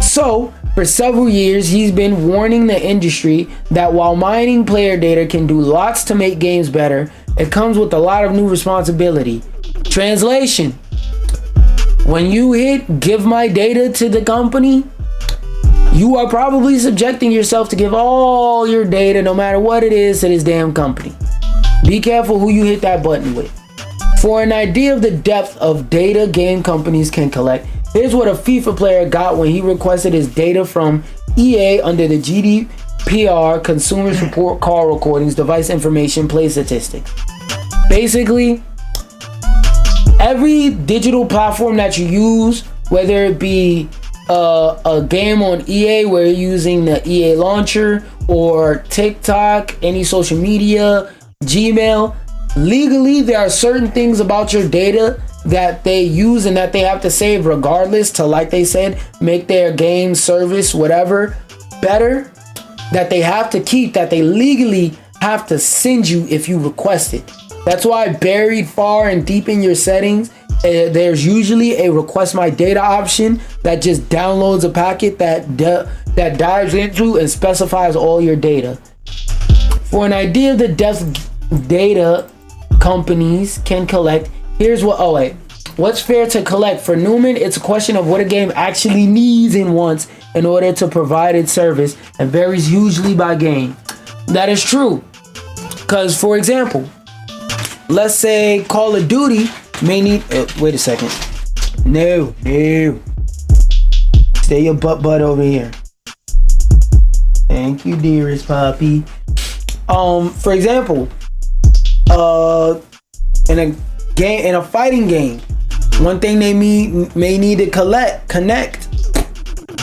[SPEAKER 1] So, for several years, he's been warning the industry that while mining player data can do lots to make games better, it comes with a lot of new responsibility. Translation: when you hit give my data to the company, you are probably subjecting yourself to give all your data, no matter what it is, to this damn company. Be careful who you hit that button with. For an idea of the depth of data game companies can collect, here's what a FIFA player got when he requested his data from EA under the GDPR Consumers Report call recordings, device information, play statistics. Basically, every digital platform that you use, whether it be a game on EA where you're using the EA launcher, or TikTok, any social media, Gmail, legally there are certain things about your data that they use and that they have to save regardless to, like they said, make their game, service, whatever, better that they have to keep, that they legally have to send you if you request it. That's why buried far and deep in your settings, there's usually a request my data option that just downloads a packet that dives into and specifies all your data. For an idea of the data companies can collect, here's what, what's fair to collect? For Newman, it's a question of what a game actually needs and wants in order to provide its service, and varies hugely by game. That is true. Because, for example, let's say Call of Duty may need, wait a second. No. Stay your butt over here. Thank you, dearest Poppy. For example, in a fighting game, one thing they may need to connect.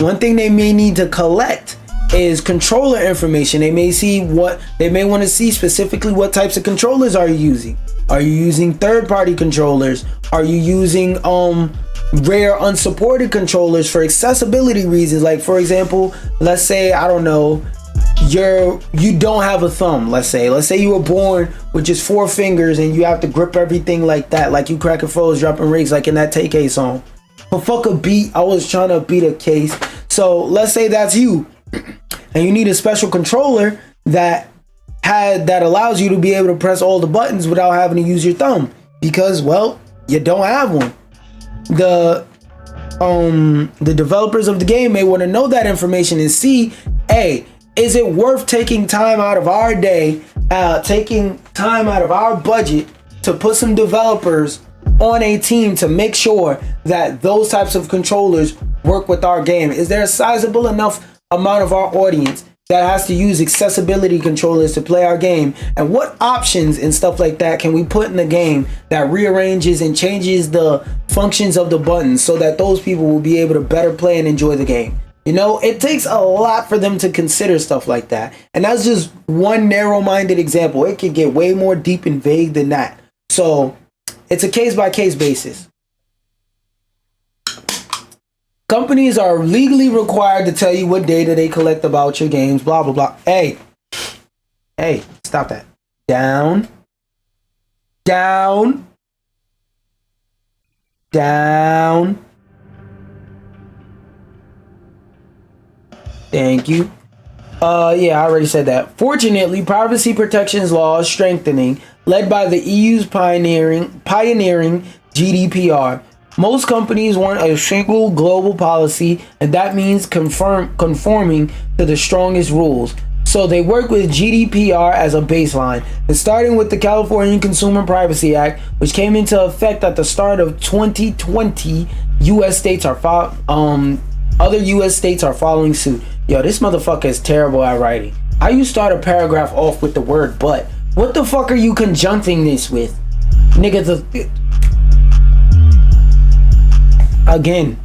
[SPEAKER 1] One thing they may need to collect is controller information. They may want to see specifically what types of controllers are you using. Are you using third-party controllers? Are you using rare unsupported controllers for accessibility reasons? Like, for example, let's say, I don't know, you don't have a thumb. Let's say you were born with just 4 fingers and you have to grip everything like that, like you cracking foes, dropping rigs, like in that TK song. But fuck a beat, I was trying to beat a case. So let's say that's you, and you need a special controller that allows you to be able to press all the buttons without having to use your thumb, because, well, you don't have one. The developers of the game may want to know that information and see, hey, is it worth taking time out of our day, taking time out of our budget to put some developers on a team to make sure that those types of controllers work with our game? Is there a sizable enough amount of our audience that has to use accessibility controllers to play our game? And what options and stuff like that can we put in the game that rearranges and changes the functions of the buttons so that those people will be able to better play and enjoy the game? You know, it takes a lot for them to consider stuff like that. And that's just one narrow-minded example. It can get way more deep and vague than that. So it's a case-by-case basis. Companies are legally required to tell you what data they collect about your games, blah, blah, blah. Hey, stop that. Down. Thank you. Yeah, I already said that. Fortunately, privacy protections law is strengthening, led by the EU's pioneering GDPR. Most companies want a single global policy, and that means conforming to the strongest rules. So they work with GDPR as a baseline, and starting with the California Consumer Privacy Act, which came into effect at the start of 2020. Other U.S. states are following suit. Yo, this motherfucker is terrible at writing. How you start a paragraph off with the word but? What the fuck are you conjuncting this with? Nigga, again,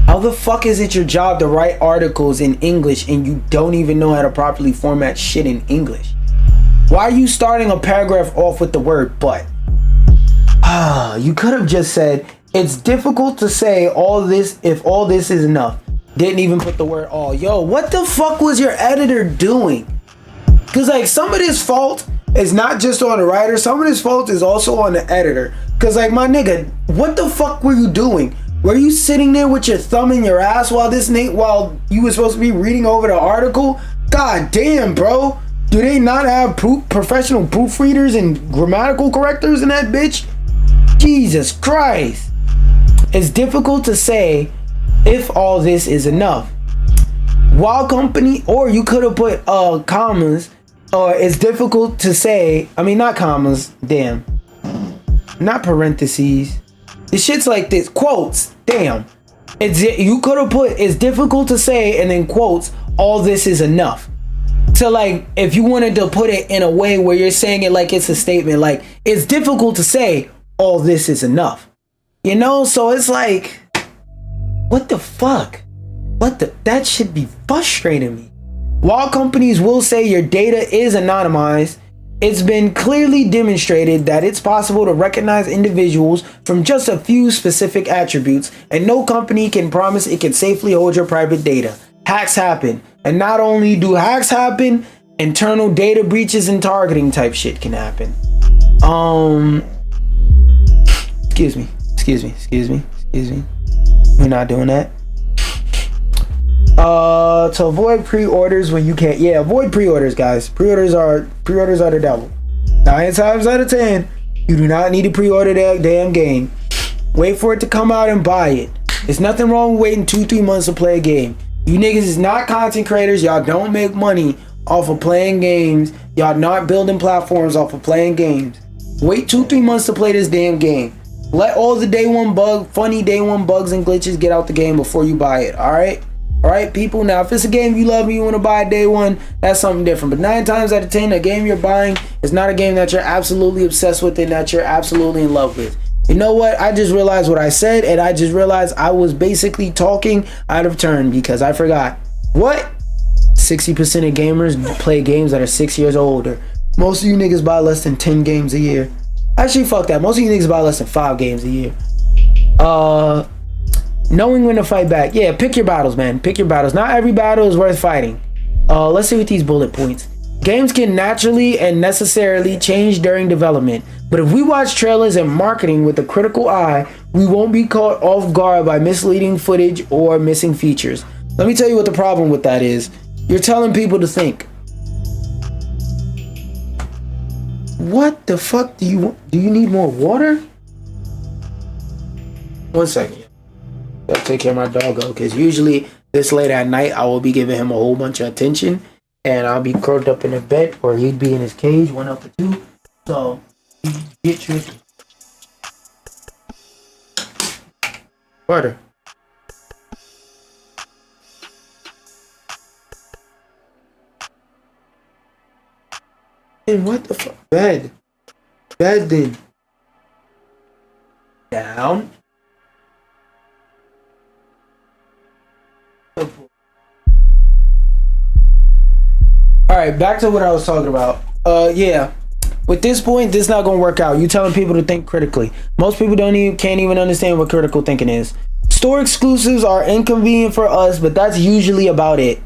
[SPEAKER 1] how the fuck is it your job to write articles in English and you don't even know how to properly format shit in English? Why are you starting a paragraph off with the word but? You could have just said, it's difficult to say all this if all this is enough. Didn't even put the word all. Yo, what the fuck was your editor doing? Because, like, some of this fault is not just on the writer. Some of this fault is also on the editor. Because, like, my nigga, what the fuck were you doing? Were you sitting there with your thumb in your ass while you were supposed to be reading over the article? God damn, bro. Do they not have professional proofreaders and grammatical correctors in that bitch? Jesus Christ. It's difficult to say if all this is enough. While company, or you could have put commas, or it's difficult to say, I mean, not commas, damn. Not parentheses. The shit's like this, quotes, damn. You could have put, it's difficult to say, and then quotes, all this is enough. So, like, if you wanted to put it in a way where you're saying it like it's a statement, like, it's difficult to say, all this is enough. You know, so it's like, what the fuck? That should be frustrating me. While companies will say your data is anonymized, it's been clearly demonstrated that it's possible to recognize individuals from just a few specific attributes, and no company can promise it can safely hold your private data. hacks happen. And not only do hacks happen, internal data breaches and targeting type shit can happen. Excuse me. We're not doing that. To avoid pre-orders when you can't. Yeah, avoid pre-orders, guys. Pre-orders are the devil. 9 times out of 10, you do not need to pre-order that damn game. Wait for it to come out and buy it. There's nothing wrong with waiting 2-3 months to play a game. You niggas is not content creators. Y'all don't make money off of playing games. Y'all not building platforms off of playing games. Wait 2-3 months to play this damn game. Let all the funny day one bugs and glitches get out the game before you buy it. Alright, people. Now, if it's a game you love and you want to buy day one, that's something different. But 9 times out of 10, a game you're buying is not a game that you're absolutely obsessed with and that you're absolutely in love with. You know what? I just realized what I said, and I just realized I was basically talking out of turn because I forgot. What? 60% of gamers play games that are 6 years or older. Most of you niggas buy less than 10 games a year. Actually, fuck that. Most of you niggas buy less than 5 games a year. Knowing when to fight back. Yeah, pick your battles, man. Pick your battles. Not every battle is worth fighting. Let's see what these bullet points. Games can naturally and necessarily change during development. But if we watch trailers and marketing with a critical eye, we won't be caught off guard by misleading footage or missing features. Let me tell you what the problem with that is. You're telling people to think. What the fuck do you want? Do you need more water? 1 second. Gotta take care of my doggo, because usually this late at night I will be giving him a whole bunch of attention, and I'll be curled up in a bed, or he'd be in his cage, 1 up or 2. So get tricky. Water. And what the fuck? Bed then. Down. Alright, back to what I was talking about. Yeah. With this point, this is not gonna work out. You telling people to think critically. Most people can't even understand what critical thinking is. Store exclusives are inconvenient for us, but that's usually about it.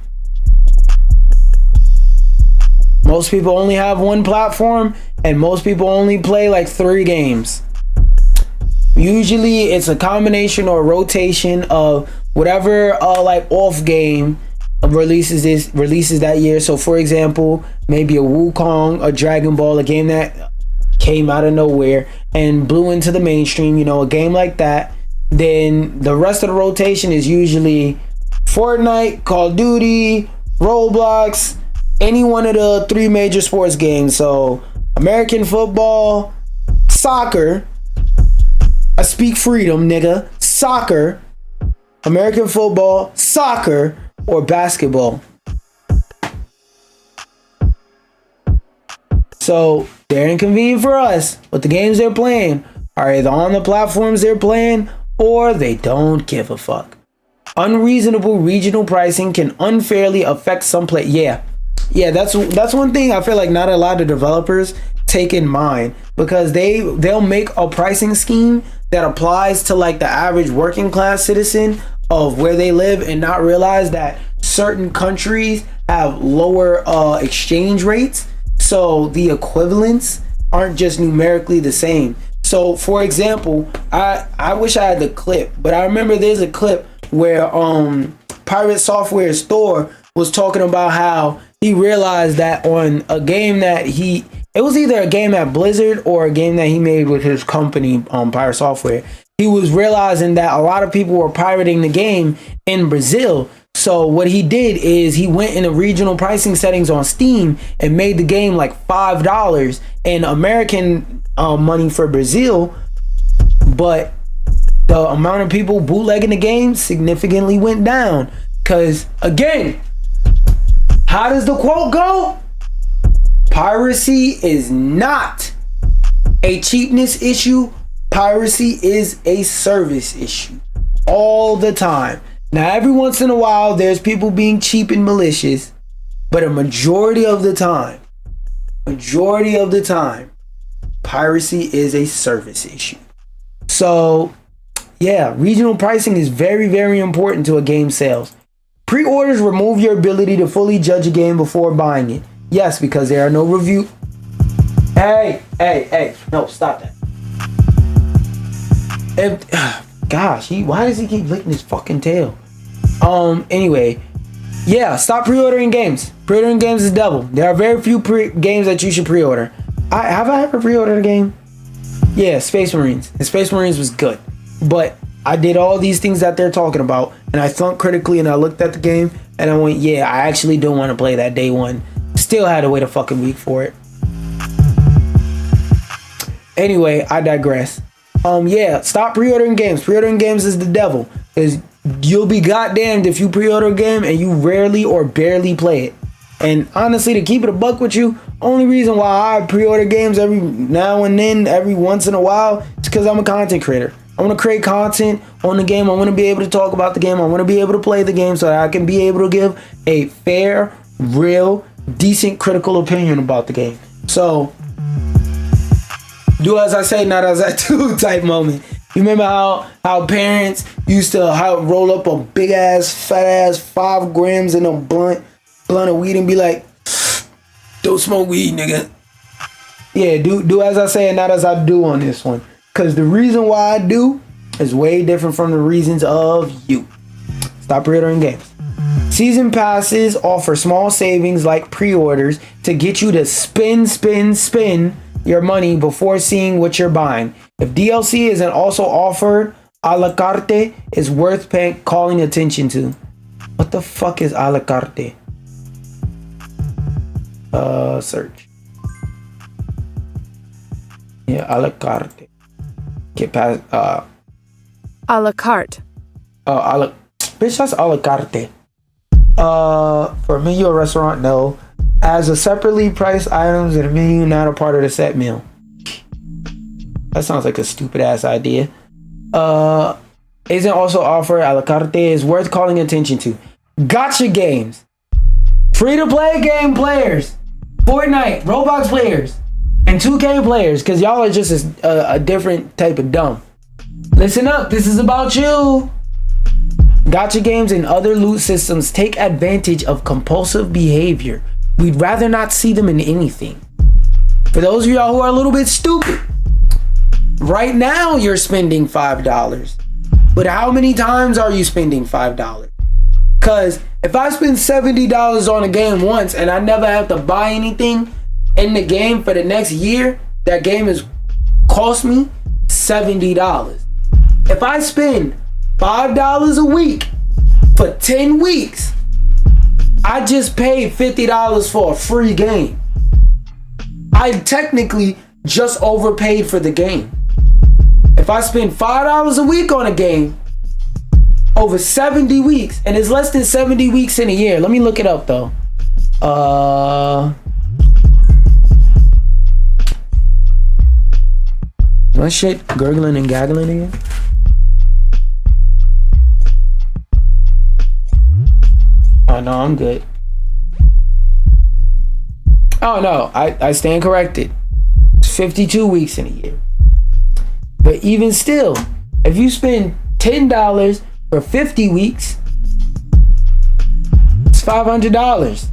[SPEAKER 1] Most people only have one platform, and most people only play like 3 games. Usually it's a combination or rotation of whatever like off game releases that year. So for example, maybe a Wukong, a Dragon Ball, a game that came out of nowhere and blew into the mainstream, you know, a game like that. Then the rest of the rotation is usually Fortnite, Call of Duty, Roblox, any one of the 3 major sports games. So American football, soccer, I speak freedom, nigga, soccer, American football, soccer, or basketball. So they're inconvenient for us, but the games they're playing are either on the platforms they're playing or they don't give a fuck. Unreasonable regional pricing can unfairly affect some play. Yeah, that's one thing I feel like not a lot of developers take in mind, because they'll make a pricing scheme that applies to like the average working class citizen of where they live, and not realize that certain countries have lower exchange rates, so the equivalents aren't just numerically the same. So for example, I wish I had the clip, but I remember there's a clip where Pirate Software Store was talking about how he realized that on a game that it was either a game at Blizzard or a game that he made with his company, Pirate Software. He was realizing that a lot of people were pirating the game in Brazil. So what he did is he went in the regional pricing settings on Steam and made the game like $5 in American money for Brazil. But the amount of people bootlegging the game significantly went down. Because again, how does the quote go? Piracy is not a cheapness issue. Piracy is a service issue all the time. Now, every once in a while, there's people being cheap and malicious, but a majority of the time, piracy is a service issue. So, yeah, regional pricing is very, very important to a game sales. Pre-orders remove your ability to fully judge a game before buying it. Yes, because there are no review. Hey, no, stop that. Gosh, why does he keep licking his fucking tail? Anyway, yeah, stop pre-ordering games. Pre-ordering games is devil. There are very few games that you should pre-order. Have I ever pre-ordered a game? Yeah, Space Marines. And Space Marines was good. But I did all these things that they're talking about, and I thought critically, and I looked at the game, and I went, yeah, I actually don't want to play that day one. Still had to wait a fucking week for it. Anyway, I digress. Yeah, stop pre-ordering games. Pre-ordering games is the devil. Because you'll be goddamned if you pre-order a game and you rarely or barely play it. And honestly, to keep it a buck with you, only reason why I pre-order games every now and then, every once in a while, is because I'm a content creator. I want to create content on the game. I want to be able to talk about the game. I want to be able to play the game so that I can be able to give a fair, real, decent, critical opinion about the game. So, do as I say, not as I do type moment. You remember how parents used to roll up a big ass, fat ass 5 grams in a blunt of weed and be like, don't smoke weed, nigga. Yeah, do as I say and not as I do on this one. Because the reason why I do is way different from the reasons of you. Stop pre-ordering games. Season passes offer small savings like pre-orders to get you to spend your money before seeing what you're buying. If DLC isn't also offered a la carte, it's worth calling attention to. What the fuck is a la carte? Search. Yeah, a la carte. Get past
[SPEAKER 2] a la carte.
[SPEAKER 1] Bitch, that's a la carte. For a menu or restaurant, no. As a separately priced items in a menu, not a part of the set meal. That sounds like a stupid ass idea. Isn't also offered a la carte, is worth calling attention to. Gotcha games. Free to play game players. Fortnite, Roblox players, and 2K players, because y'all are just a different type of dumb. Listen up, this is about you. Gotcha games and other loot systems take advantage of compulsive behavior. We'd rather not see them in anything. For those of y'all who are a little bit stupid, right now you're spending $5. But how many times are you spending $5? Because if I spend $70 on a game once and I never have to buy anything in the game for the next year, that game has cost me $70. If I spend $5 a week for 10 weeks, I just paid $50 for a free game. I technically just overpaid for the game. If I spend $5 a week on a game over 70 weeks, and it's less than 70 weeks in a year. Let me look it up though. My shit gurgling and gaggling again. Oh no, I'm good. Oh no, I stand corrected. It's 52 weeks in a year. But even still, if you spend $10 for 50 weeks, it's $500.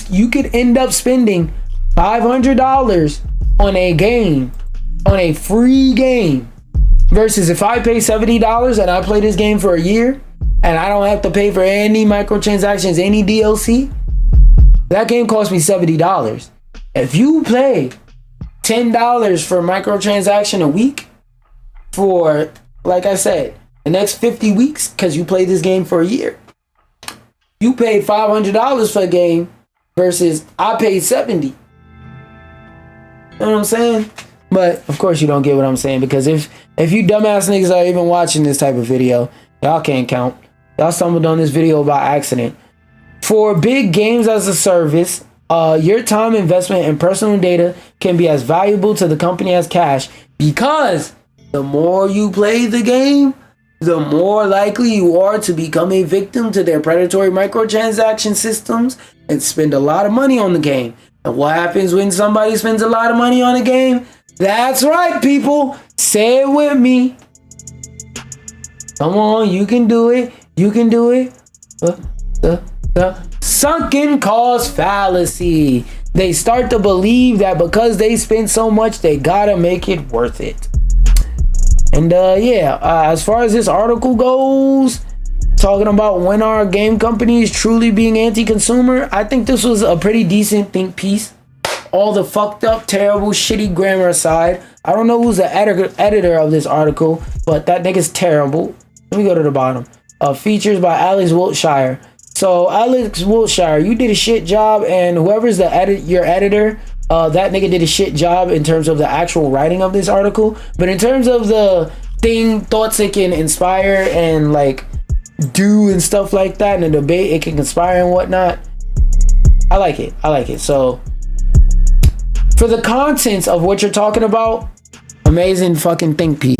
[SPEAKER 1] You could end up spending $500 on a game, on a free game, versus if I pay $70 and I play this game for a year and I don't have to pay for any microtransactions, any DLC, that game cost me $70. If you play $10 for microtransaction a week for, like I said, the next 50 weeks, because you played this game for a year, you paid $500 for a game versus I paid $70. You know what I'm saying? But of course you don't get what I'm saying, because if you dumbass niggas are even watching this type of video, y'all can't count. Y'all stumbled on this video by accident. For big games as a service, your time investment and personal data can be as valuable to the company as cash, because the more you play the game, the more likely you are to become a victim to their predatory microtransaction systems and spend a lot of money on the game. And what happens when somebody spends a lot of money on a game? That's right, people. Say it with me. Come on, you can do it. You can do it. the sunken cost fallacy. They start to believe that because they spend so much, they gotta make it worth it. And as far as this article goes, talking about when are game companies truly being anti-consumer, I think this was a pretty decent think piece. All the fucked up, terrible, shitty grammar aside, I don't know who's the editor of this article, but that nigga's terrible. Let me go to the bottom. Features by Alex Wiltshire. So Alex Wiltshire, you did a shit job, and whoever's your editor, that nigga did a shit job in terms of the actual writing of this article. But in terms of the thoughts it can inspire and like do and stuff like that, and the debate it can inspire and whatnot, I like it. So for the contents of what you're talking about, amazing fucking think piece.